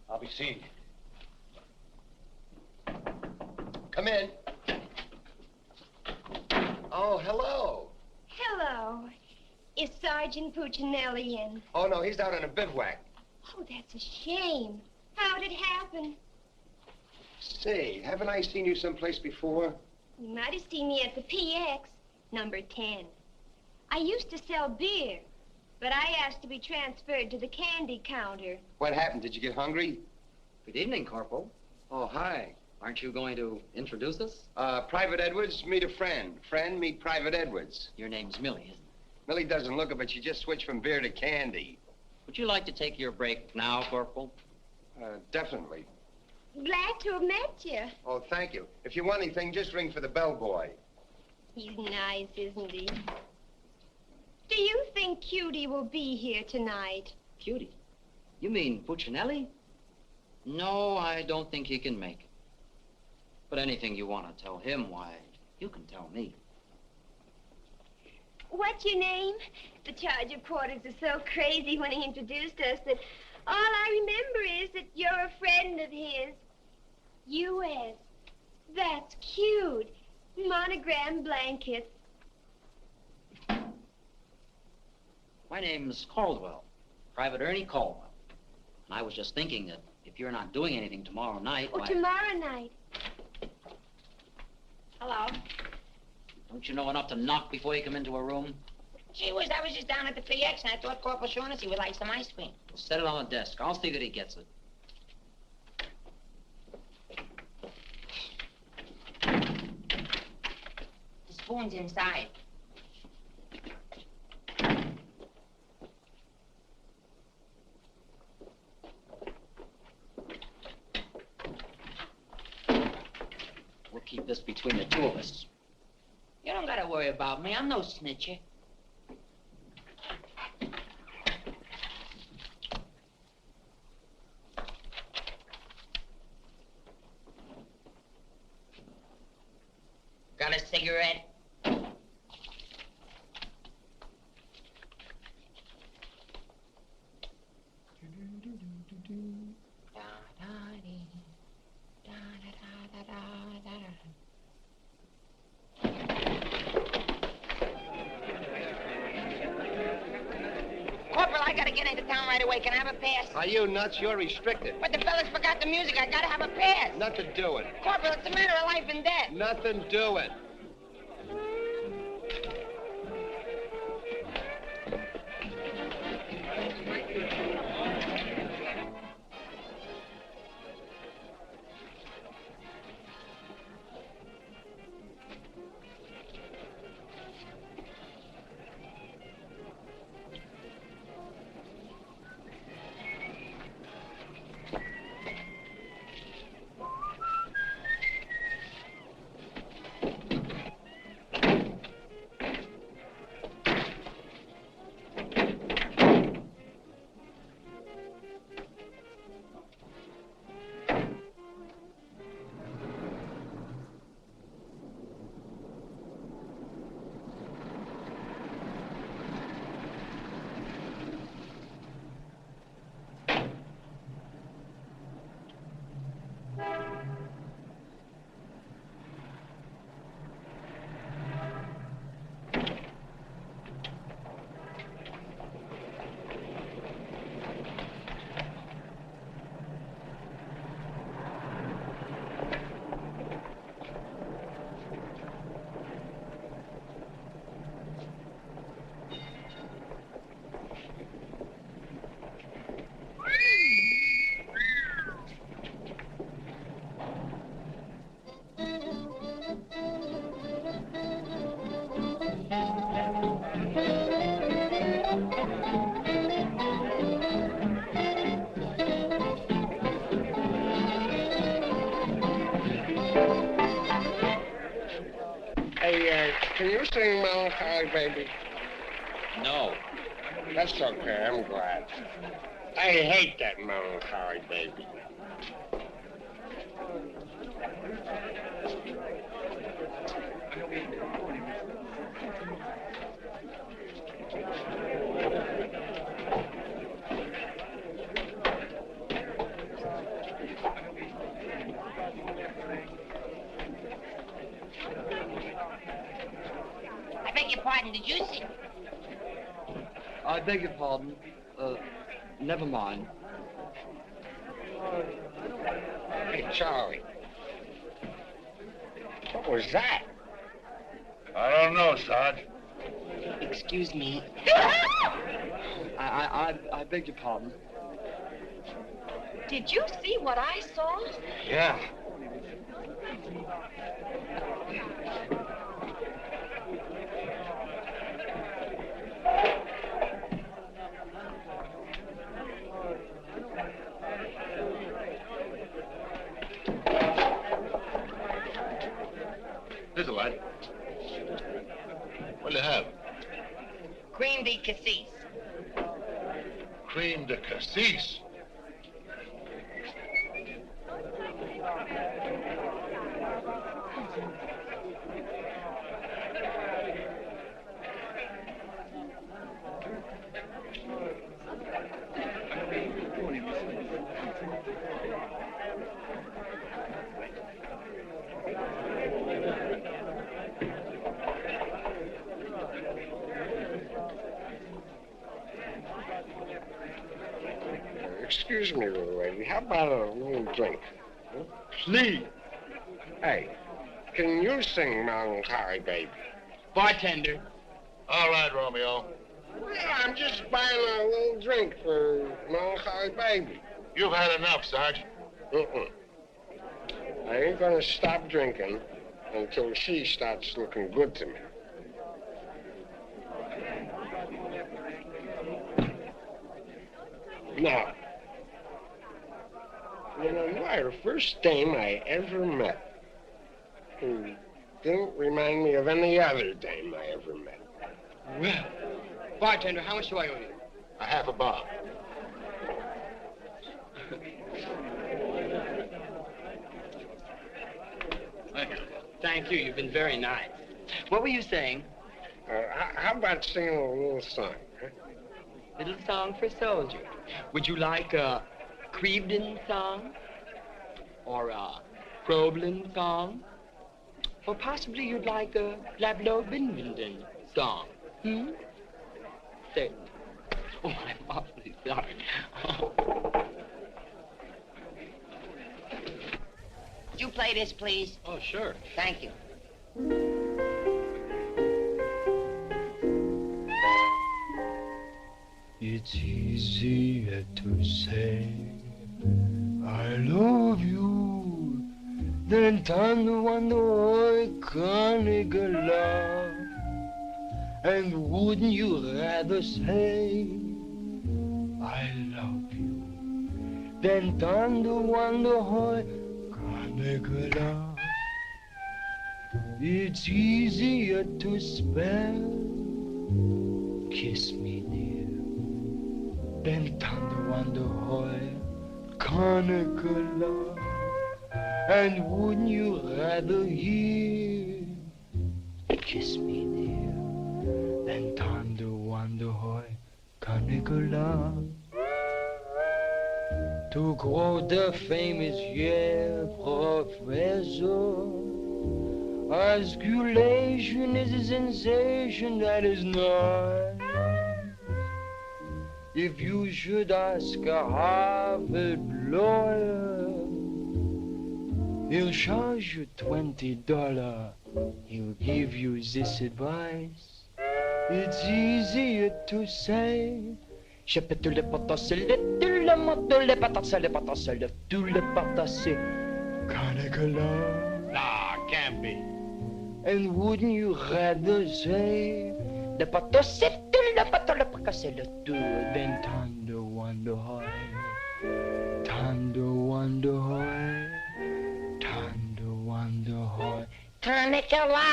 I'll be seeing you. Come in. Oh, hello. Hello. Is Sergeant Puccinelli in? Oh, no, he's out on a bivouac. Oh, that's a shame. How'd it happen? Say, haven't I seen you someplace before? You might have seen me at the PX, number 10. I used to sell beer, but I asked to be transferred to the candy counter. What happened? Did you get hungry? Good evening, Corporal. Oh, hi. Aren't you going to introduce us? Private Edwards, meet a friend. Friend, meet Private Edwards. Your name's Millie, isn't it? Millie doesn't look it, but she just switched from beer to candy. Would you like to take your break now, Corporal? Definitely. Glad to have met you. Oh, thank you. If you want anything, just ring for the bellboy. He's nice, isn't he? Do you think Cutie will be here tonight? Cutie? You mean Puccinelli? No, I don't think he can make it. But anything you want to tell him, why, you can tell me. What's your name? The charge of quarters is so crazy when he introduced us that all I remember is that you're a friend of his. U.S. That's cute. Monogram blankets. My name's Caldwell, Private Ernie Caldwell. And I was just thinking that if you're not doing anything tomorrow night, Oh, why... tomorrow night. Hello. Don't you know enough to knock before you come into a room? Gee whiz, I was just down at the PX and I thought Corporal Shaughnessy would like some ice cream. Well, set it on the desk. I'll see that he gets it. The spoon's inside. We'll keep this between the two of us. You don't gotta worry about me. I'm no snitcher. Got a cigarette? Corporal, I gotta get into town right away. Can I have a pass? Are you nuts? You're restricted. But the fellas forgot the music. I gotta have a pass. Nothing do it. Corporal, it's a matter of life and death. Nothing do it. Can you sing Melancholy Baby? No. That's okay, I'm glad. I hate that Melancholy Baby. I beg your pardon, did you see? I beg your pardon. Never mind. Hey, Charlie. What was that? I don't know, Sarge. Excuse me. I beg your pardon. Did you see what I saw? Yeah. Here's a light. What'll you have? Cream de cassis. Cream de cassis. Excuse me, little lady. How about a little drink? Huh? Please. Hey, can you sing Melancholy Baby? Bartender. All right, Romeo. Yeah, I'm just buying a little drink for Melancholy Baby. You've had enough, Sarge. I ain't gonna stop drinking until she starts looking good to me. Now, you know, you are the first dame I ever met who didn't remind me of any other dame I ever met. Well, bartender, how much do I owe you? A half a bob. Thank you. Thank you. You've been very nice. What were you saying? How about singing a little song? Huh? Little song for a soldier. Would you like a Crevedon song? Or a Croblin song? Or possibly you'd like a Blablo-Binvenden song? Certainly. Oh, I'm awfully sorry. Would you play this, please? Oh, sure. Thank you. It's easier to say I love you than to wonder I can't love. And wouldn't you rather say I love you than to wonder how I can't love? It's easier to spell kiss me dear than to wonder how I can't love. And wouldn't you rather hear kiss me dear than to wonder how I can't love? To quote the famous Yale professor, osculation is a sensation that is not. If you should ask a Harvard lawyer, he'll charge you $20. He'll give you this advice. It's easier to say je peux tout le potasser, tout le monde le potasser, le potasser, tout le potasser. Can't Nah, can't be. And wouldn't you rather say le potasser, tout le potasser, le potasser, le tout, than tender wonder how, tender wonder how, tender wonder how, Nicola.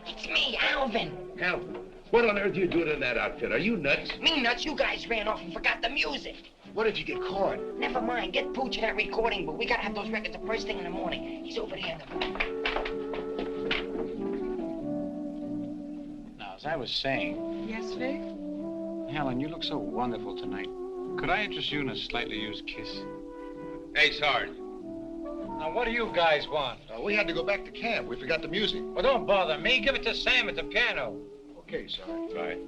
It's me, Alvin. Alvin, what on earth are you doing in that outfit? Are you nuts? Me nuts, you guys ran off and forgot the music. What if you get caught? Never mind, get Pooch in that recording booth. We gotta have those records the first thing in the morning. He's over there in the booth. Now, as I was saying... Yes, Vic? Helen, you look so wonderful tonight. Could I interest you in a slightly used kiss? Hey, Sarge. Now, what do you guys want? We had to go back to camp. We forgot the music. Well, don't bother me. Give it to Sam at the piano. Okay, Sarge. Right.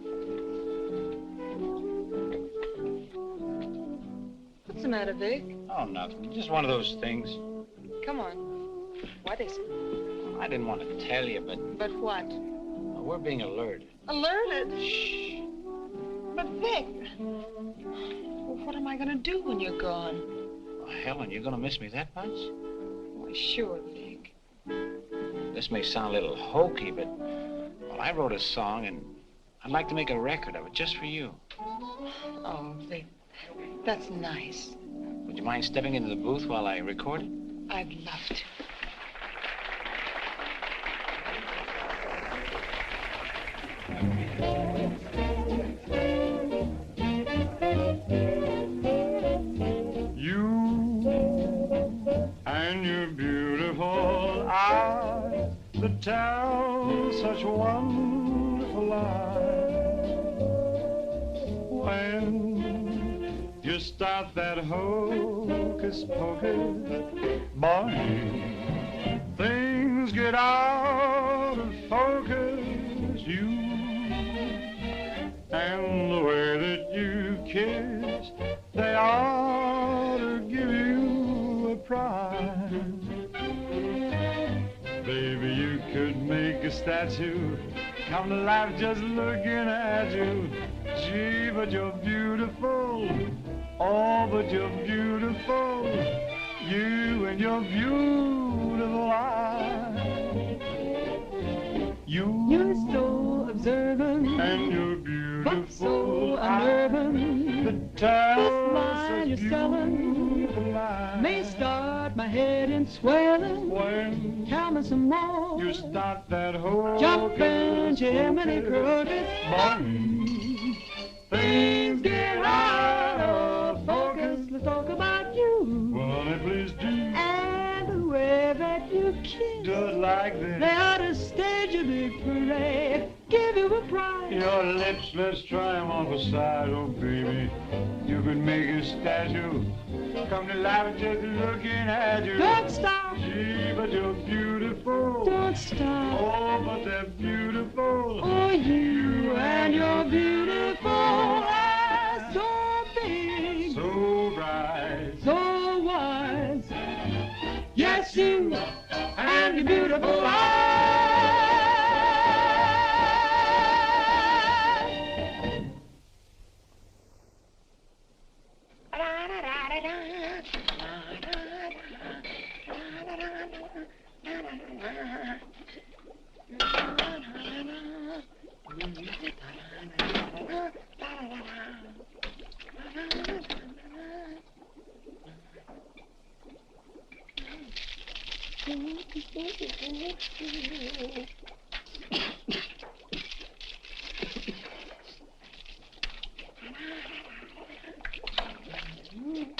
What's the matter, Vic? Oh, nothing. Just one of those things. Come on. What is it? I didn't want to tell you, but But what? we're being alerted. Alerted? Shh. But Vic, well, what am I going to do when you're gone? Oh, Helen, you're going to miss me that much? Why, sure, Vic. This may sound a little hokey, but, well, I wrote a song, and I'd like to make a record of it just for you. Oh, Vic, that's nice. Would you mind stepping into the booth while I record it? I'd love to. And your beautiful eyes that tell such wonderful lies. When you start that hocus pocus, boy, things get out of focus. You and the way that you kiss, they ought to give you a prize. Baby, you could make a statue come to life just looking at you. Gee, but you're beautiful. Oh, but you're beautiful. You and your beautiful eyes. You're so observant, and you're beautiful, but so unnerving. The tell line you're selling may start my head in swelling. When tell me some more. You start that whole jumping Jiminy Cricket. Things get out of focus. Let's talk about you. Well, honey, please do. And the way that you kiss. Do it like this. They ought to stage a big parade. Give you a prize. Your lips, let's try them on the side, oh baby. You could make a statue come to life just looking at you. Don't stop. Gee, but you're beautiful. Don't stop. Oh, but they're beautiful. Oh, you and your beautiful eyes, so big, so bright, so wise. Yes, you and your beautiful eyes.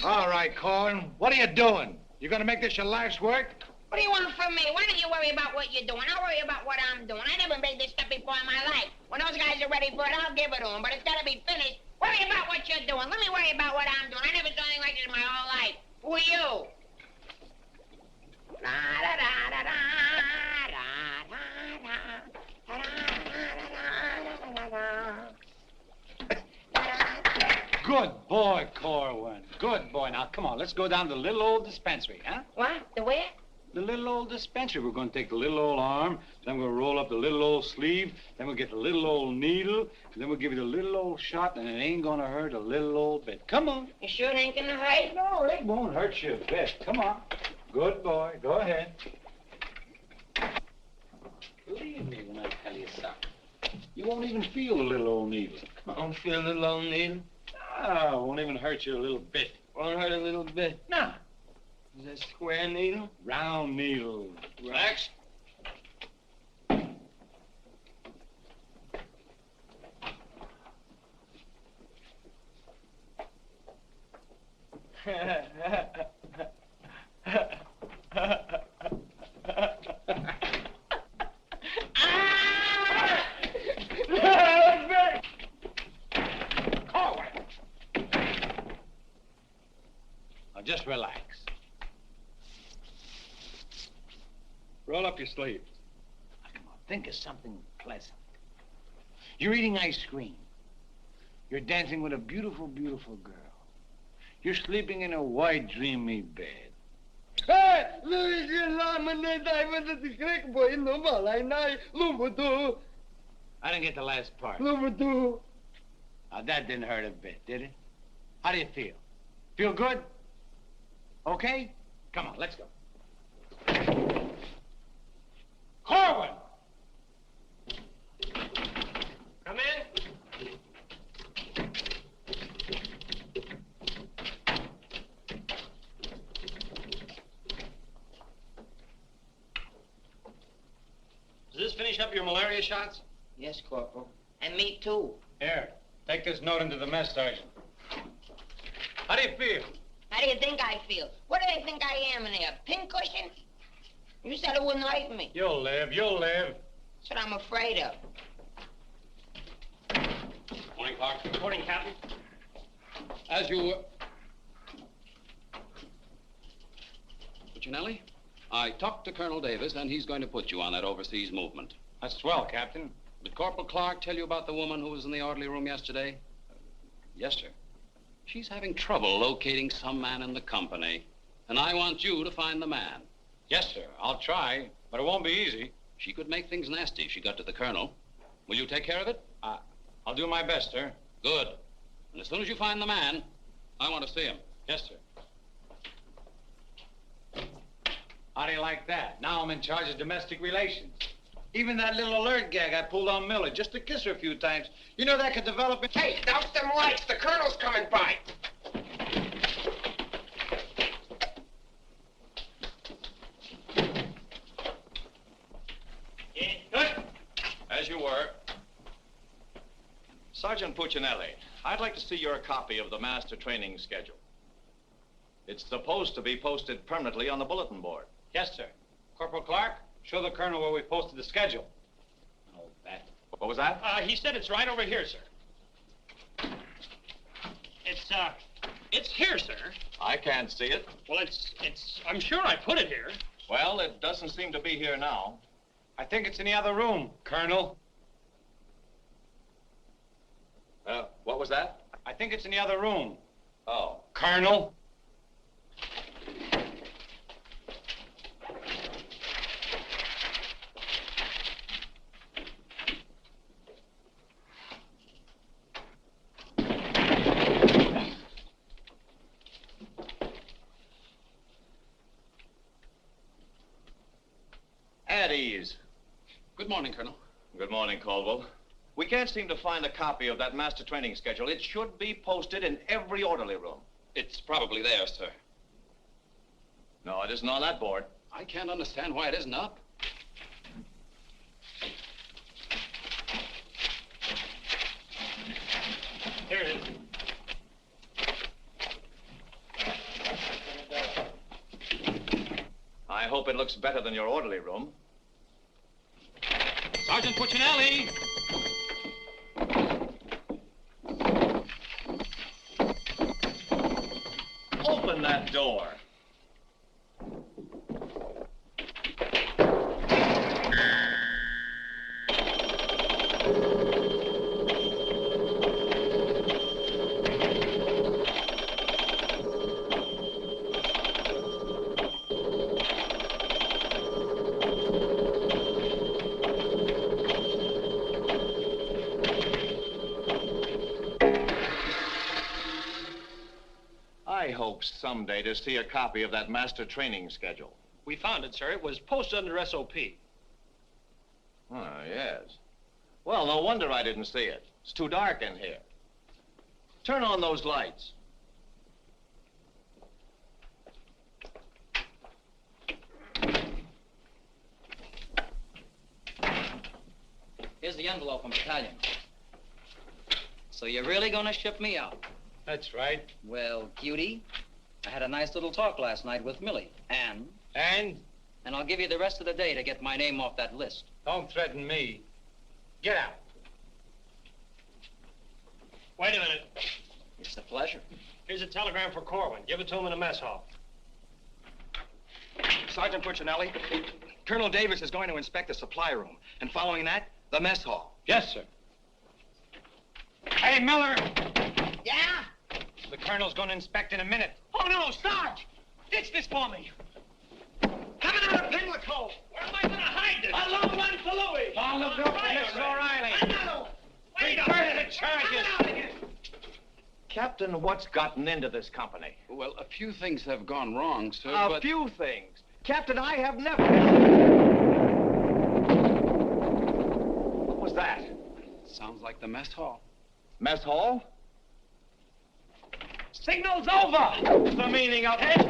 All right, Corn. What are you doing? You gonna make this your life's work? What do you want from me? Why don't you worry about what you're doing? I'll worry about what I'm doing. I never made this stuff before in my life. When those guys are ready for it, I'll give it to them. But it's got to be finished. Worry about what you're doing. Let me worry about what I'm doing. I never saw anything like this in my whole life. Who are you? Good boy, Corwin. Good boy. Now, come on. Let's go down to the little old dispensary, huh? What? The where? The little old dispensary. We're going to take the little old arm, then we're going to roll up the little old sleeve, then we'll get the little old needle, and then we'll give you the little old shot, and it ain't going to hurt a little old bit. Come on. You sure it ain't going to hurt? No, it won't hurt you a bit. Come on. Good boy. Go ahead. Believe me when I tell you something. You won't even feel the little old needle. I don't feel the little old needle. No, it won't even hurt you a little bit. Won't hurt a little bit. No. Is that square needle? Round needle. Rex? Now, just relax. Roll up your sleeves. Now, come on, think of something pleasant. You're eating ice cream. You're dancing with a beautiful, beautiful girl. You're sleeping in a white, dreamy bed. I didn't get the last part. Now, that didn't hurt a bit, did it? How do you feel? Feel good? Okay? Come on, let's go. Corwin! Come in. Does this finish up your malaria shots? Yes, Corporal. And me too. Here, take this note into the mess sergeant. How do you feel? How do you think I feel? What do they think I am in there, a pincushion? You said it wouldn't hurt me. You'll live, you'll live. That's what I'm afraid of. Morning, Clark. Good morning, Captain. As you were... Puccinelli, I talked to Colonel Davis, and he's going to put you on that overseas movement. That's swell, Captain. Did Corporal Clark tell you about the woman who was in the orderly room yesterday? Yes, sir. She's having trouble locating some man in the company, and I want you to find the man. Yes, sir. I'll try, but it won't be easy. She could make things nasty if she got to the colonel. Will you take care of it? I'll do my best, sir. Good. And as soon as you find the man, I want to see him. Yes, sir. How do you like that? Now I'm in charge of domestic relations. Even that little alert gag I pulled on Miller just to kiss her a few times. You know that could develop in... Hey, douse them lights. The colonel's coming by. Good. As you were. Sergeant Puccinelli, I'd like to see your copy of the master training schedule. It's supposed to be posted permanently on the bulletin board. Yes, sir. Corporal Clark, show the colonel where we posted the schedule. Oh, that. What was that? He said it's right over here, sir. It's here, sir. I can't see it. Well, I'm sure I put it here. Well, it doesn't seem to be here now. I think it's in the other room, Colonel. What was that? I think it's in the other room. Oh. Colonel. At ease. Good morning, Colonel. Good morning, Caldwell. We can't seem to find a copy of that master training schedule. It should be posted in every orderly room. It's probably there, sir. No, it isn't on that board. I can't understand why it isn't up. Here it is. I hope it looks better than your orderly room. Sergeant Puccinelli! Open that door. I hope someday to see a copy of that master training schedule. We found it, sir. It was posted under SOP. Oh, yes. Well, no wonder I didn't see it. It's too dark in here. Turn on those lights. Here's the envelope from battalion. So you're really gonna ship me out? That's right. Well, cutie, I had a nice little talk last night with Millie. And? And I'll give you the rest of the day to get my name off that list. Don't threaten me. Get out. Wait a minute. It's a pleasure. Here's a telegram for Corwin. Give it to him in a mess hall. Sergeant Puccinelli, Colonel Davis is going to inspect the supply room, and following that, the mess hall. Yes, sir. Hey, Miller! Yeah? The colonel's going to inspect in a minute. Oh, no, Sarge! Ditch this for me. Coming out of Pimlico. Where am I going to hide this? A long one for Louis. All look up for Mrs. O'Reilly. Wait Reverse the charges. Captain, what's gotten into this company? Well, a few things have gone wrong, sir, A few things. Captain, I have never... What was that? Sounds like the mess hall. Mess hall? Signal's over. The meaning of it?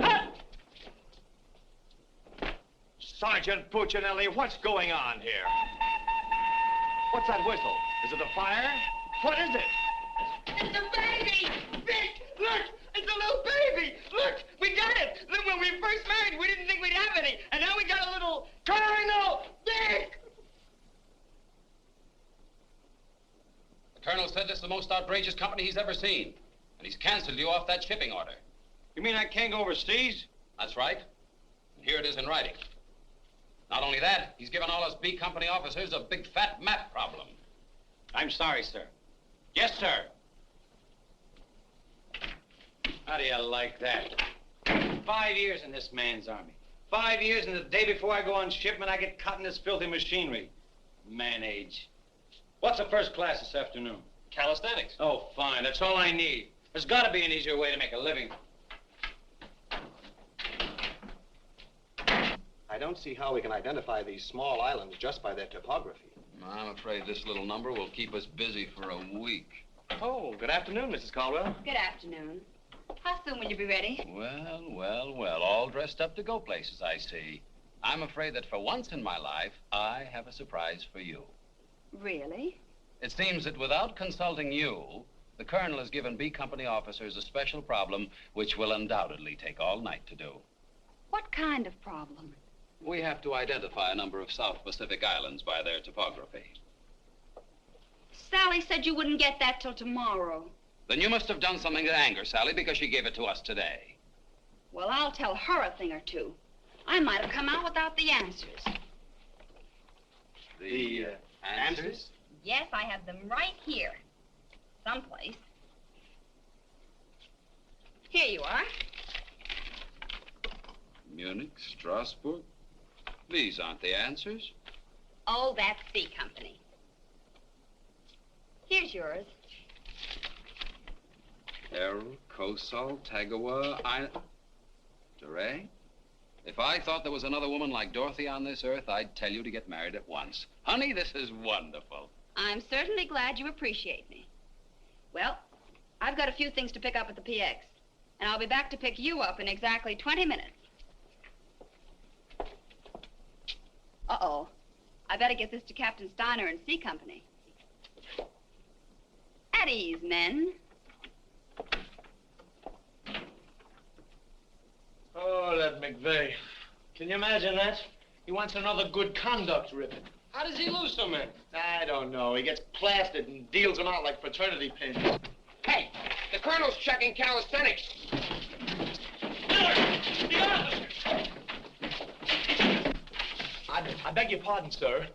Sergeant Puccinelli, what's going on here? What's that whistle? Is it a fire? What is it? It's a baby! Vic, look! It's a little baby! Look, we got it! Look, when we first married, we didn't think we'd have any. And now we got a little Colonel Vic! The colonel said this is the most outrageous company he's ever seen. And he's canceled you off that shipping order. You mean I can't go overseas? That's right. And here it is in writing. Not only that, he's given all us B Company officers a big fat map problem. I'm sorry, sir. Yes, sir. How do you like that? 5 years in this man's army. 5 years, and the day before I go on shipment, I get caught in this filthy machinery. Man age. What's the first class this afternoon? Calisthenics. Oh, fine. That's all I need. There's got to be an easier way to make a living. I don't see how we can identify these small islands just by their topography. I'm afraid this little number will keep us busy for a week. Oh, good afternoon, Mrs. Caldwell. Good afternoon. How soon will you be ready? Well, all dressed up to go places, I see. I'm afraid that for once in my life, I have a surprise for you. Really? It seems that without consulting you, the colonel has given B Company officers a special problem which will undoubtedly take all night to do. What kind of problem? We have to identify a number of South Pacific islands by their topography. Sally said you wouldn't get that till tomorrow. Then you must have done something to anger Sally because she gave it to us today. Well, I'll tell her a thing or two. I might have come out without the answers. The answers? Yes, I have them right here. Someplace. Here you are. Munich, Strasbourg. These aren't the answers. Oh, that's C Company. Here's yours. Errol, Kosal, Tagawa, DeRay? If I thought there was another woman like Dorothy on this earth, I'd tell you to get married at once. Honey, this is wonderful. I'm certainly glad you appreciate me. Well, I've got a few things to pick up at the PX, and I'll be back to pick you up in exactly 20 minutes. Uh-oh. I better get this to Captain Steiner and C Company. At ease, men. Oh, that McVeigh. Can you imagine that? He wants another good conduct ribbon. How does he lose so many? I don't know. He gets plastered and deals them out like fraternity pins. Hey, the colonel's checking calisthenics. Miller! The officer! I beg your pardon, sir.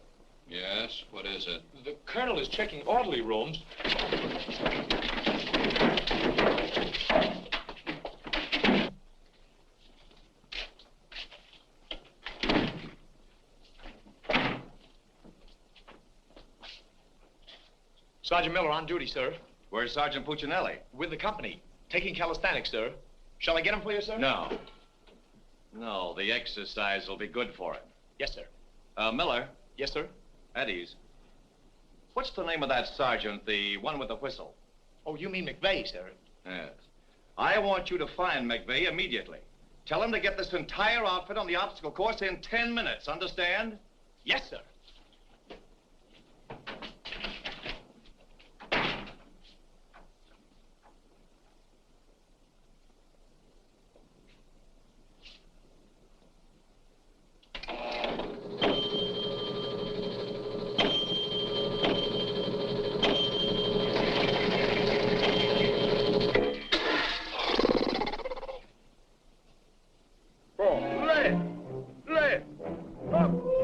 Yes, what is it? The colonel is checking orderly rooms. Sergeant Miller on duty, sir. Where's Sergeant Puccinelli? With the company. Taking calisthenics, sir. Shall I get him for you, sir? No. No, the exercise will be good for him. Yes, sir. Miller. Yes, sir. At ease. What's the name of that sergeant, the one with the whistle? Oh, you mean McVeigh, sir? Yes. I want you to find McVeigh immediately. Tell him to get this entire outfit on the obstacle course in 10 minutes, understand? Yes, sir. Left. Up.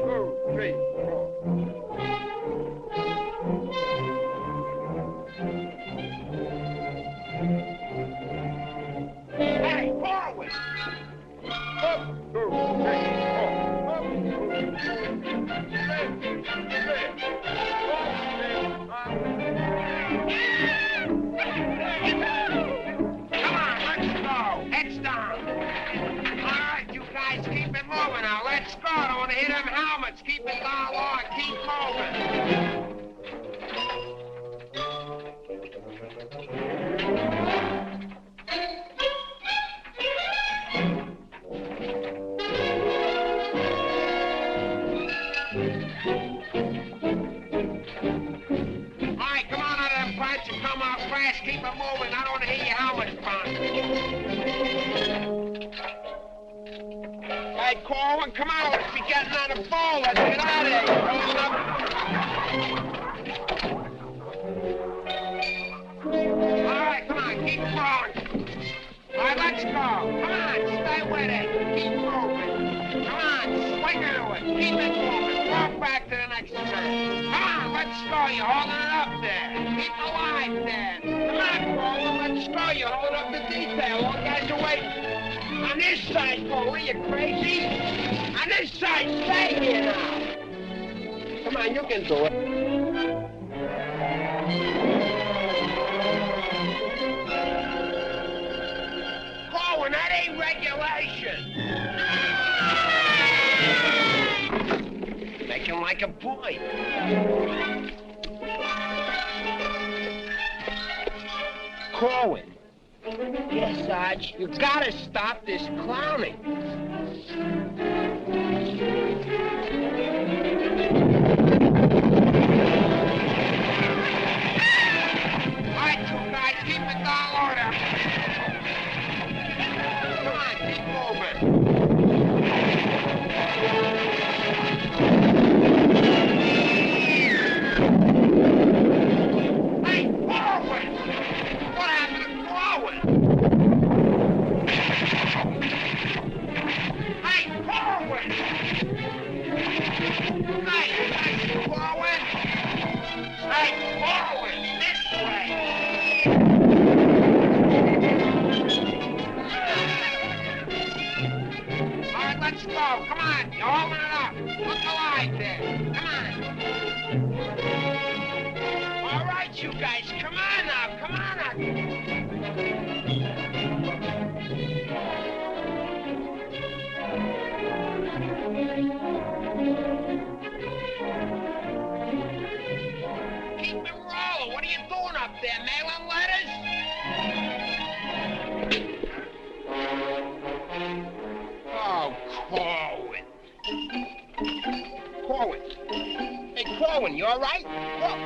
want to hear them helmets. Keep it all on. Keep moving. Come out fast, keep it moving. I don't want to hear your helmet pound. Hey, Corwin, come on. Let's be getting on the phone. Let's get out of here. All right, come on, keep going. All right, let's go. Come on, stay with it. Keep moving. Come on, swing into it. Keep it moving. Walk back to the next turn. Come on, let's go. You're holding it up there. Keep alive there. Come on, Corwin, let's go. You're holding up the detail. All guys are waiting. On this side, Corwin, you crazy? On this side, stay here now. Come on, you can do it. Corwin, that ain't regulation. Make him like a boy. Corwin. Yes, Sarge, you gotta stop this clowning. All right, you guys, keep it all order. Come on, keep moving. Hey, Corwin! What happened to Corwin? Hey, Corwin! Hey, Corwin! Hey, Corwin, this way! All right, let's go. Come on, you're holding it up. Look alive there. Come on. All right, you guys, come on now. Come on now. Keep it rolling. What are you doing up there, mailing letters? Oh, Corwin. Corwin. Hey, Corwin, you all right?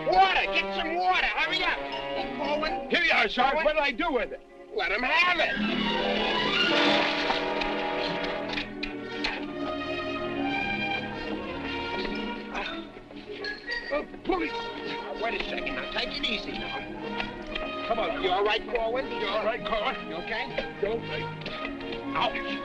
Water. Get some water. Hurry up. Hey, Corwin. Here you are, Sarge. What did I do with it? Let him have it. Oh, police. Wait a second. Now, take it easy now. Come on. You all right, Corwin? You all right, Corwin? You okay? You okay? Ouch.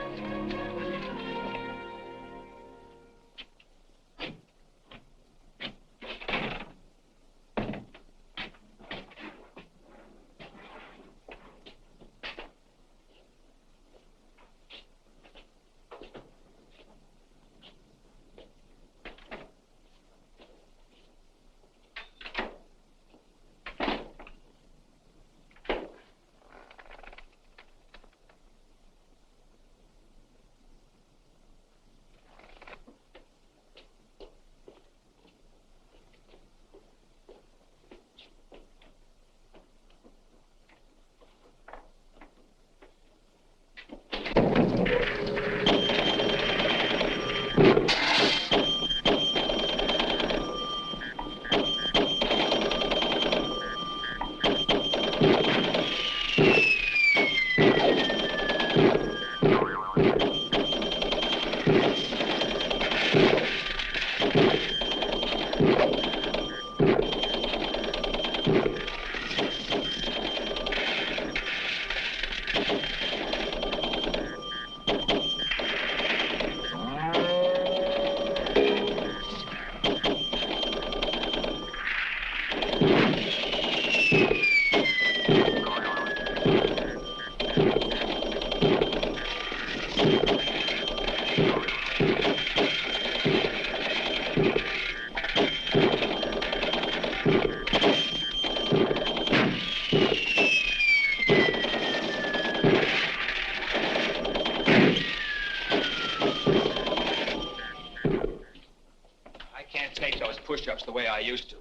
push-ups the way I used to.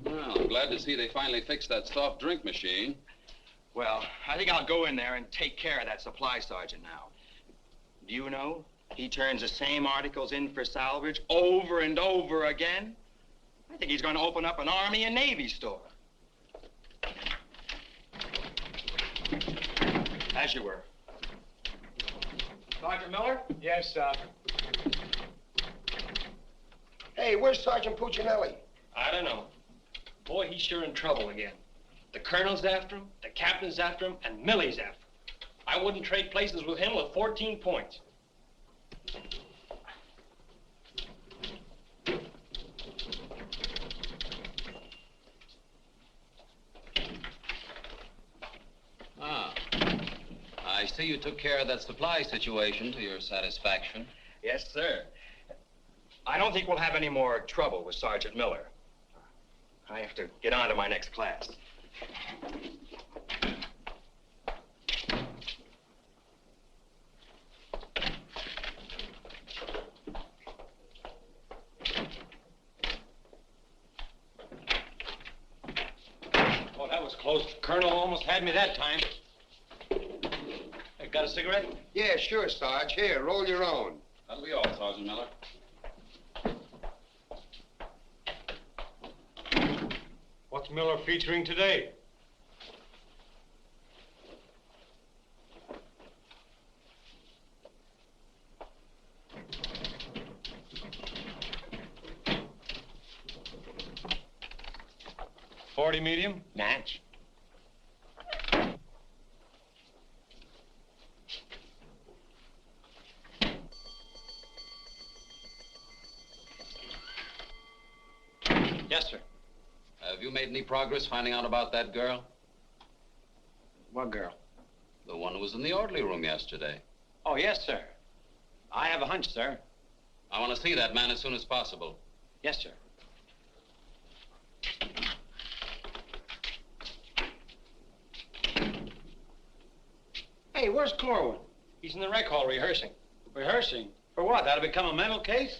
Well, I'm glad to see they finally fixed that soft drink machine. Well, I think I'll go in there and take care of that supply sergeant now. Do you know, he turns the same articles in for salvage over and over again? I think he's going to open up an Army and Navy store. As you were. Sergeant Miller? Yes, sir. Hey, where's Sergeant Puccinelli? I don't know. Boy, he's sure in trouble again. The colonel's after him, the captain's after him, and Millie's after him. I wouldn't trade places with him with 14 points. Ah. I see you took care of that supply situation to your satisfaction. Yes, sir. I don't think we'll have any more trouble with Sergeant Miller. I have to get on to my next class. Oh, that was close. Colonel almost had me that time. Hey, got a cigarette? Yeah, sure, Sarge. Here, roll your own. That'll be all, Sergeant Miller. What's Miller featuring today? .40 medium? Match. Yes, sir. Have you made any progress finding out about that girl? What girl? The one who was in the orderly room yesterday. Oh, yes, sir. I have a hunch, sir. I want to see that man as soon as possible. Yes, sir. Hey, where's Corwin? He's in the rec hall rehearsing. Rehearsing? For what? That'll become a mental case?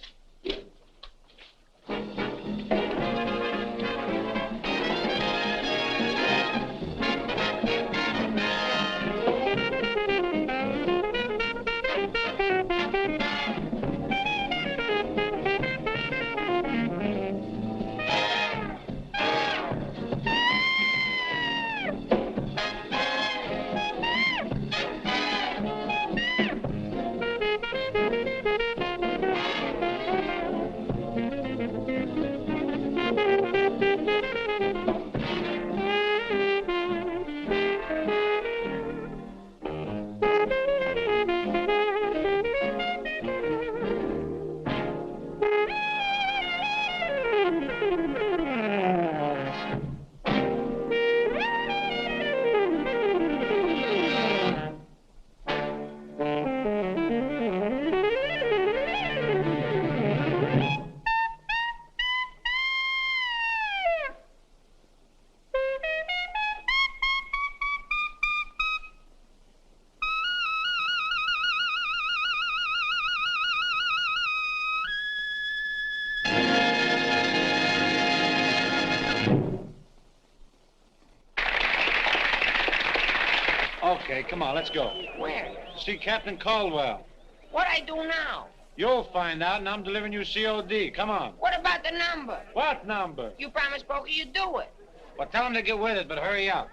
Okay, come on, let's go. Where? See Captain Caldwell. What I do now? You'll find out, and I'm delivering you COD. Come on. What about the number? What number? You promised Pokey you'd do it. Well, tell him to get with it, but hurry up.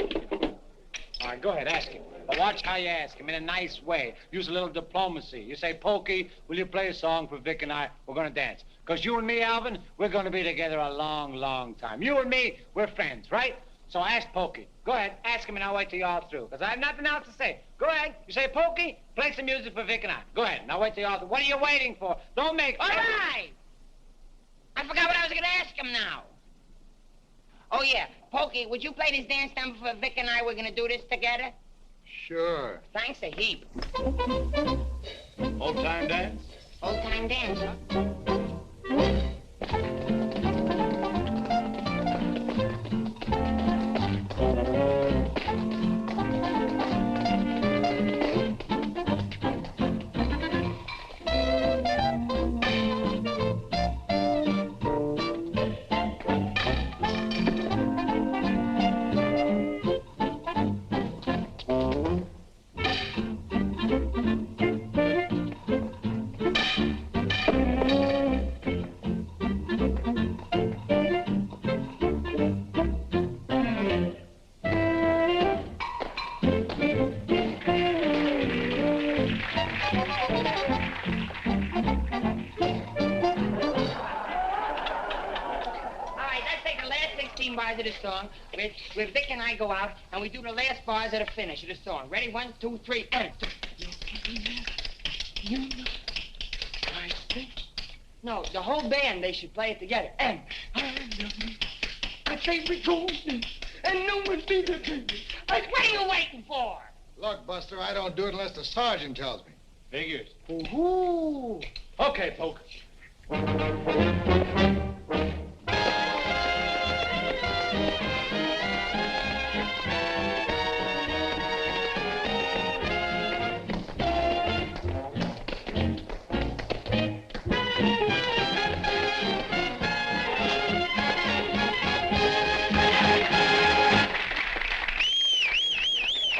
All right, go ahead, ask him. But watch how you ask him in a nice way. Use a little diplomacy. You say, Pokey, will you play a song for Vic and I? We're going to dance. Because you and me, Alvin, we're going to be together a long, long time. You and me, we're friends, right? So ask Pokey. Go ahead, ask him, and I'll wait till you're all through. Because I have nothing else to say. Go ahead. You say, Pokey, play some music for Vic and I. Go ahead, and I'll wait till you're all through. What are you waiting for? Don't make... All right. I forgot what I was going to ask him now. Oh, yeah. Pokey, would you play this dance number for Vic and I? We're going to do this together. Sure. Thanks a heap. Old-time dance? Old-time dance, huh? bars of the song, where Vic and I go out, and we do the last bars of the finish of the song. Ready? 1, 2, 3, and... No, the whole band, they should play it together. And... I say we go, and no one be the baby. What are you waiting for? Look, Buster, I don't do it unless the sergeant tells me. Figures. Ooh. Okay, Poke.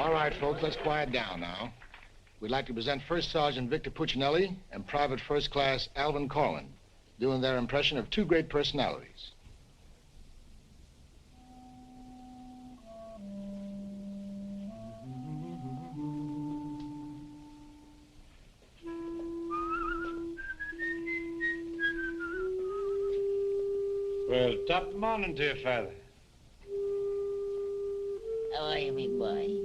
All right, folks, let's quiet down now. We'd like to present First Sergeant Victor Puccinelli and Private First Class Alvin Corwin, doing their impression of two great personalities. Well, top morning to you, Father. How are you, me boy?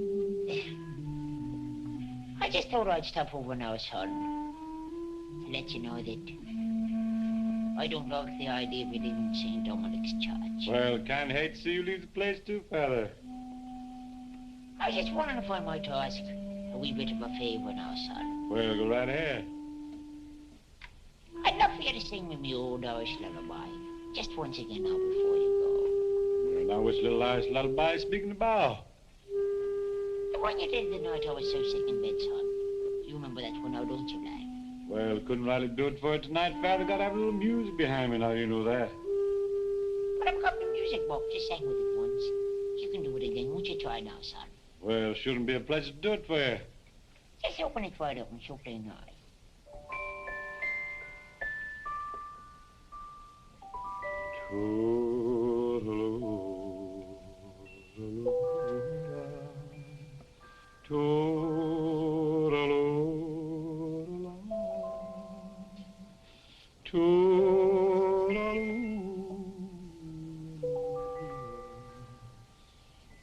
I just thought I'd stop over now, son, to let you know that I don't like the idea of you leaving St. Dominic's Church. Well, can't hate to see you leave the place too, Father. I was just wondering if I might ask a wee bit of a favor now, son. Well, go right ahead. I'd love for you to sing me my old Irish lullaby, just once again now before you Well, now which little Irish lullaby speaking about? go. The one you did the night I was so sick in bed, son. You remember that one now, don't you, lad? Well, couldn't rightly do it for you tonight, Father. Gotta have a little music behind me now, you know that. But I've got the music book. Just sang with it once. You can do it again. Won't you try now, son? Well, shouldn't be a pleasure to do it for you. Just open it wide open, so plain nice.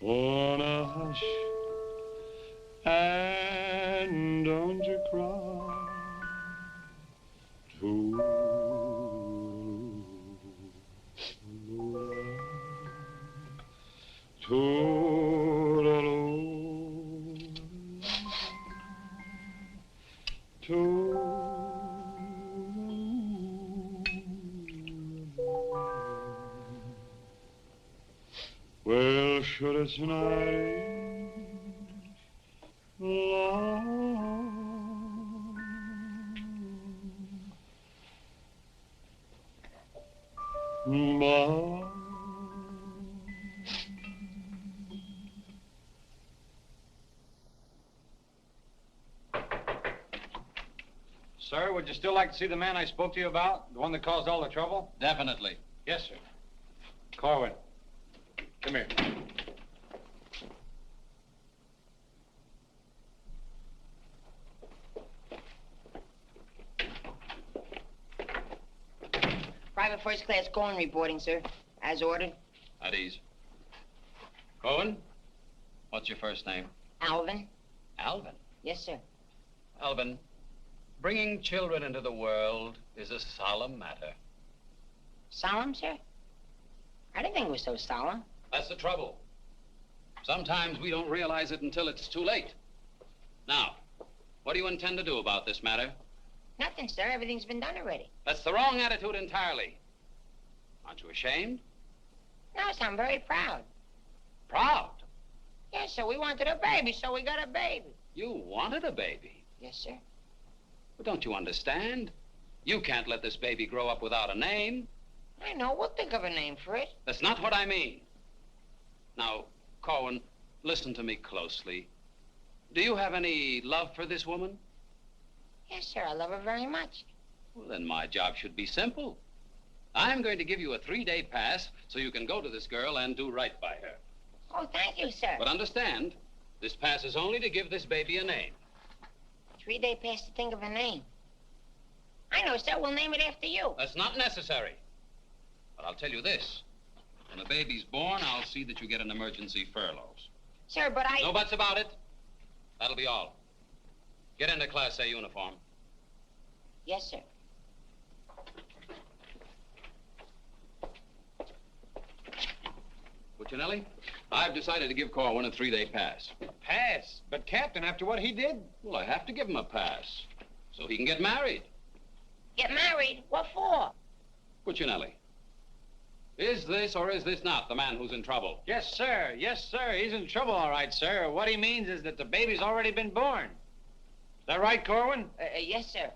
Oh, now hush, and don't you cry. Well, should it's night long, but Sir, would you still like to see the man I spoke to you about? The one that caused all the trouble? Definitely. Yes, sir. Corwin, come here. Private First Class Corwin reporting, sir. As ordered. At ease. Cohen, what's your first name? Alvin. Alvin. Yes, sir. Alvin, bringing children into the world is a solemn matter. Solemn, sir? I didn't think it was so solemn. That's the trouble. Sometimes we don't realize it until it's too late. Now, what do you intend to do about this matter? Nothing, sir. Everything's been done already. That's the wrong attitude entirely. Aren't you ashamed? No, sir, I'm very proud. Proud? Yes, sir. We wanted a baby, so we got a baby. You wanted a baby? Yes, sir. But don't you understand? You can't let this baby grow up without a name. I know. We'll think of a name for it. That's not what I mean. Now, Corwin, listen to me closely. Do you have any love for this woman? Yes, sir. I love her very much. Well, then my job should be simple. I'm going to give you a 3-day pass so you can go to this girl and do right by her. Oh, thank you, sir. But understand, this pass is only to give this baby a name. 3-day pass to think of a name. I know, sir. We'll name it after you. That's not necessary. But I'll tell you this. When the baby's born, I'll see that you get an emergency furlough. Sir, but I... No buts about it. That'll be all. Get into Class A uniform. Yes, sir. Puccinelli, I've decided to give Corwin a 3-day pass. A pass? But, Captain, after what he did? Well, I have to give him a pass so he can get married. Get married? What for? Puccinelli, is this or is this not the man who's in trouble? Yes, sir. Yes, sir. He's in trouble, all right, sir. What he means is that the baby's already been born. Is that right, Corwin? Yes, sir.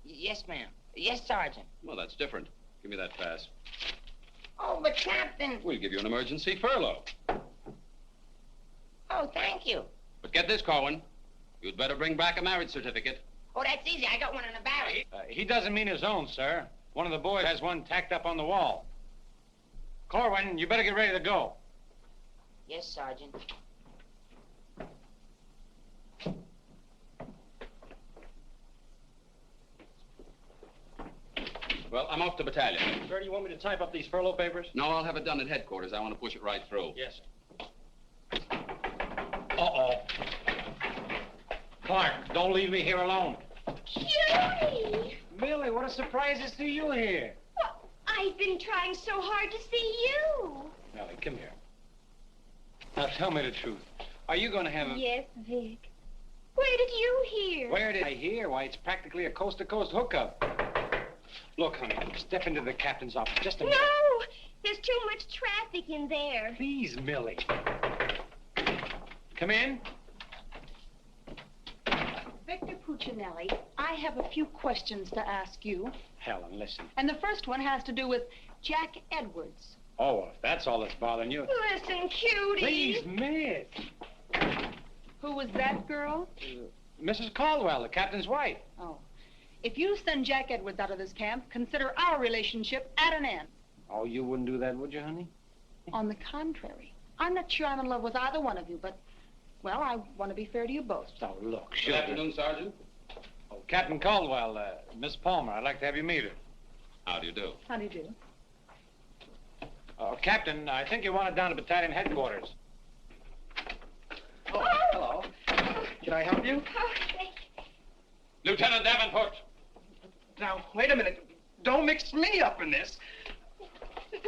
Yes, ma'am. Yes, Sergeant. Well, that's different. Give me that pass. Oh, but Captain... We'll give you an emergency furlough. Oh, thank you. But get this, Corwin. You'd better bring back a marriage certificate. Oh, that's easy. I got one in the barracks. He doesn't mean his own, sir. One of the boys has one tacked up on the wall. Corwin, you better get ready to go. Yes, Sergeant. Well, I'm off to battalion. Sir, do you want me to type up these furlough papers? No, I'll have it done at headquarters. I want to push it right through. Yes, sir. Uh-oh. Clark, don't leave me here alone. Cutie! Millie, what a surprise to see you here. Well, I've been trying so hard to see you. Millie, come here. Now, tell me the truth. Are you going to have a... Yes, Vic. Where did you hear? Where did I hear? Why, it's practically a coast-to-coast hookup. Look, honey, step into the captain's office just a minute. No! There's too much traffic in there. Please, Millie. Come in. Victor Puccinelli, I have a few questions to ask you. Helen, listen. And the first one has to do with Jack Edwards. Oh, well, if that's all that's bothering you... Listen, Cutie. Please, miss. Who was that girl? Mrs. Caldwell, the captain's wife. Oh. If you send Jack Edwards out of this camp, consider our relationship at an end. Oh, you wouldn't do that, would you, honey? On the contrary. I'm not sure I'm in love with either one of you, but, well, I want to be fair to you both. Oh, look, Good sure. afternoon, Sergeant. Oh, Captain Caldwell, Miss Palmer, I'd like to have you meet her. How do you do? How do you do? Oh, Captain, I think you want it down to battalion headquarters. Oh, hello. Can I help you? Oh, thank you. Lieutenant Davenport. Now, wait a minute. Don't mix me up in this.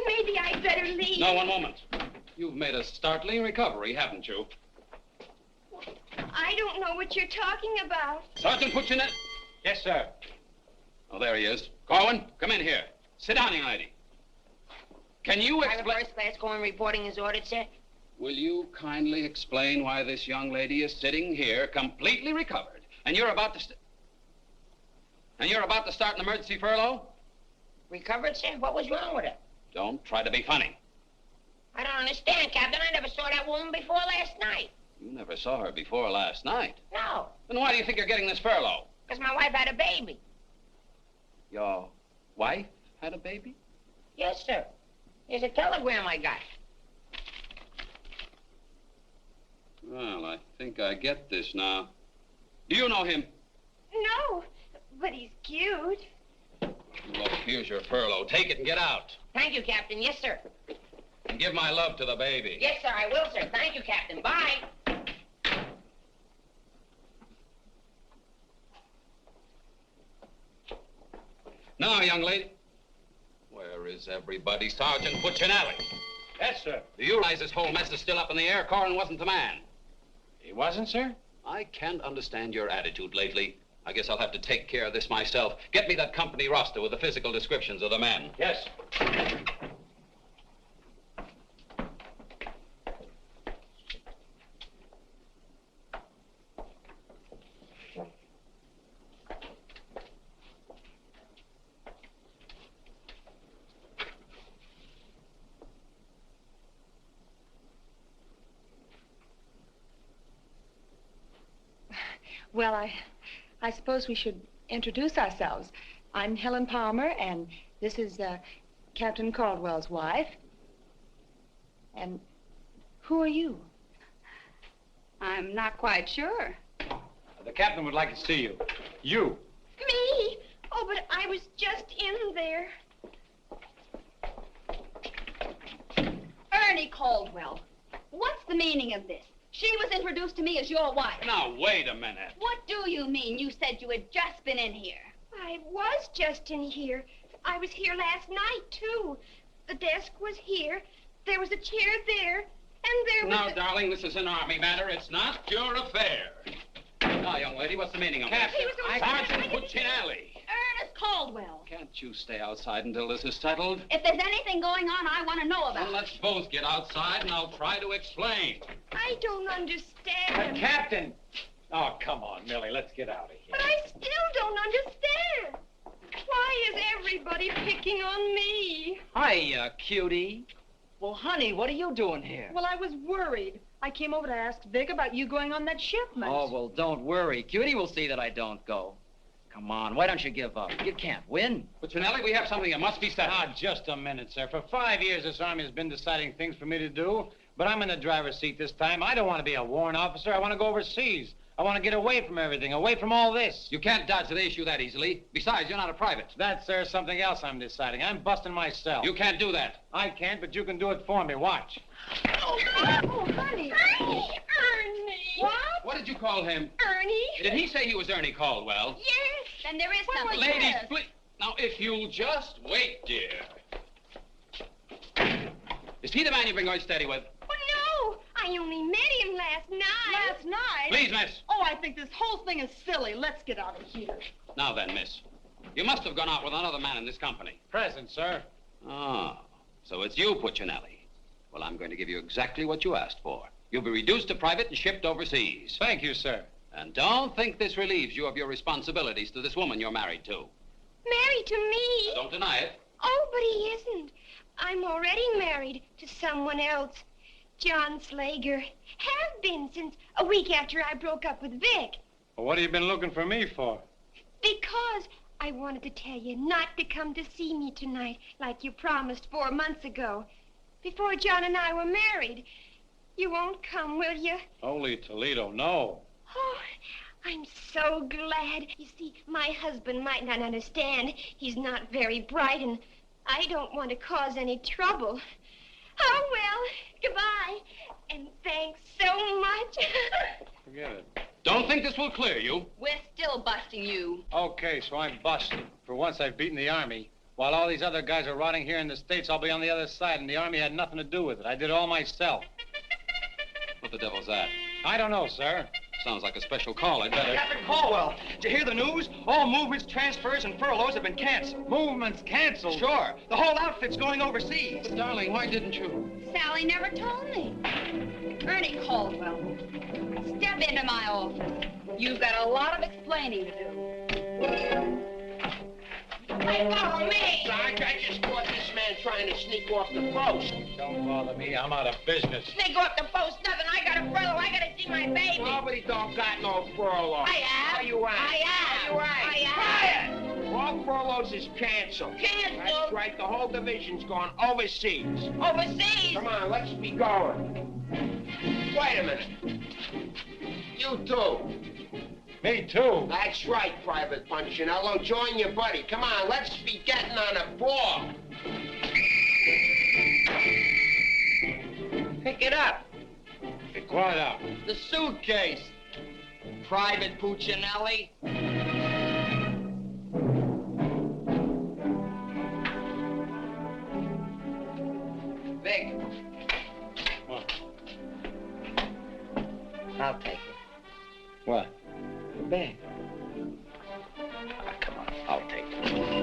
Maybe I'd better leave. No, one moment. You've made a startling recovery, haven't you? I don't know what you're talking about. Sergeant Puccinelli. Yes, sir. Oh, there he is. Corwin, come in here. Sit down, young lady. Can you Private explain... first class going reporting is ordered, sir. Will you kindly explain why this young lady is sitting here completely recovered, and you're about to start an emergency furlough? Recovered, sir? What was wrong with her? Don't try to be funny. I don't understand, Captain. I never saw that woman before last night. You never saw her before last night. No, Then why do you think you're getting this furlough? because my wife had a baby. Your wife had a baby? Yes, sir. Here's a telegram I got. Well, I think I get this now. Do you know him? No, but he's cute. Look, here's your furlough. Take it and get out. Thank you, Captain. Yes, sir. And give my love to the baby. Yes, sir, I will, sir. Thank you, Captain. Bye. Now, young lady. Where is everybody? Sergeant Puccinelli. Yes, sir. Do you realize this whole mess is still up in the air? Corwin wasn't the man. He wasn't, sir? I can't understand your attitude lately. I guess I'll have to take care of this myself. Get me that company roster with the physical descriptions of the men. Yes. Well, I suppose we should introduce ourselves. I'm Helen Palmer, and this is Captain Caldwell's wife. And who are you? I'm not quite sure. The captain would like to see you. You. Me? Oh, but I was just in there. Ernie Caldwell, what's the meaning of this? She was introduced to me as your wife. Now, wait a minute. What do you mean? You said you had just been in here. I was just in here. I was here last night, too. The desk was here. There was a chair there. And there was Now, darling, this is an army matter. It's not your affair. Now, young lady, what's the meaning of Captain, this? Sergeant Puccinelli. Ernest Caldwell. Can't you stay outside until this is settled? If there's anything going on, I want to know about Well, it. let's both get outside, and I'll try to explain. I don't understand. But, Captain! Oh, come on, Millie, let's get out of here. But I still don't understand. Why is everybody picking on me? Hiya, cutie. Well, honey, what are you doing here? Well, I was worried. I came over to ask Vic about you going on that shipment. Oh, well, don't worry. Cutie will see that I don't go. Come on, why don't you give up? You can't win. Puccinelli, we have something that must be settled. Ah, just a minute, sir. For 5 years, this Army has been deciding things for me to do, but I'm in the driver's seat this time. I don't want to be a warrant officer. I want to go overseas. I want to get away from everything, away from all this. You can't dodge the issue that easily. Besides, you're not a private. That's, sir, something else I'm deciding. I'm busting myself. You can't do that. I can't, but you can do it for me. Watch. Oh, honey. Ernie. What? What did you call him? Ernie. Did he say he was Ernie Caldwell? Yes. Then there is something. Ladies, please. Now, if you'll just wait, dear. Is he the man you've been going steady with? Oh, no. I only met him last night. Last night? Please, miss. Oh, I think this whole thing is silly. Let's get out of here. Now then, miss. You must have gone out with another man in this company. Present, sir. Ah, so it's you, Puccinelli. Well, I'm going to give you exactly what you asked for. You'll be reduced to private and shipped overseas. Thank you, sir. And don't think this relieves you of your responsibilities to this woman you're married to. Married to me? Don't deny it. Oh, but he isn't. I'm already married to someone else. John Slager. Have been since a week after I broke up with Vic. Well, what have you been looking for me for? Because I wanted to tell you not to come to see me tonight like you promised 4 months ago. Before John and I were married. You won't come, will you? Holy Toledo, no. Oh, I'm so glad. You see, my husband might not understand. He's not very bright, and I don't want to cause any trouble. Oh, well, goodbye. And thanks so much. Forget it. Don't think this will clear you. We're still busting you. Okay, so I'm busted. For once, I've beaten the Army. While all these other guys are rotting here in the States, I'll be on the other side, and the Army had nothing to do with it. I did it all myself. What the devil's that? I don't know, sir. Sounds like a special call. I'd better... Captain Caldwell, did you hear the news? All movements, transfers, and furloughs have been canceled. Movements canceled? Sure. The whole outfit's going overseas. But, darling, why didn't you? Sally never told me. Ernie Caldwell, step into my office. You've got a lot of explaining to do. Hey, follow me! Sarge, I just caught this man trying to sneak off the post. Don't bother me. I'm out of business. Sneak off the post, nothing. I got a furlough. I gotta see my baby. Nobody don't got no furlough. I have. Are you right? I have. Are you right? I have. Quiet! All furloughs is canceled. Canceled? That's right. The whole division's gone overseas. Overseas? Come on, let's be going. Wait a minute. You too. Me too. That's right, Private Punchinello. Join your buddy. Come on, let's be getting on a ball. Pick it up. Pick what up? The suitcase. Private Puccinelli. Vic. What? I'll take it. What? The bag. Ah, come on, I'll take it.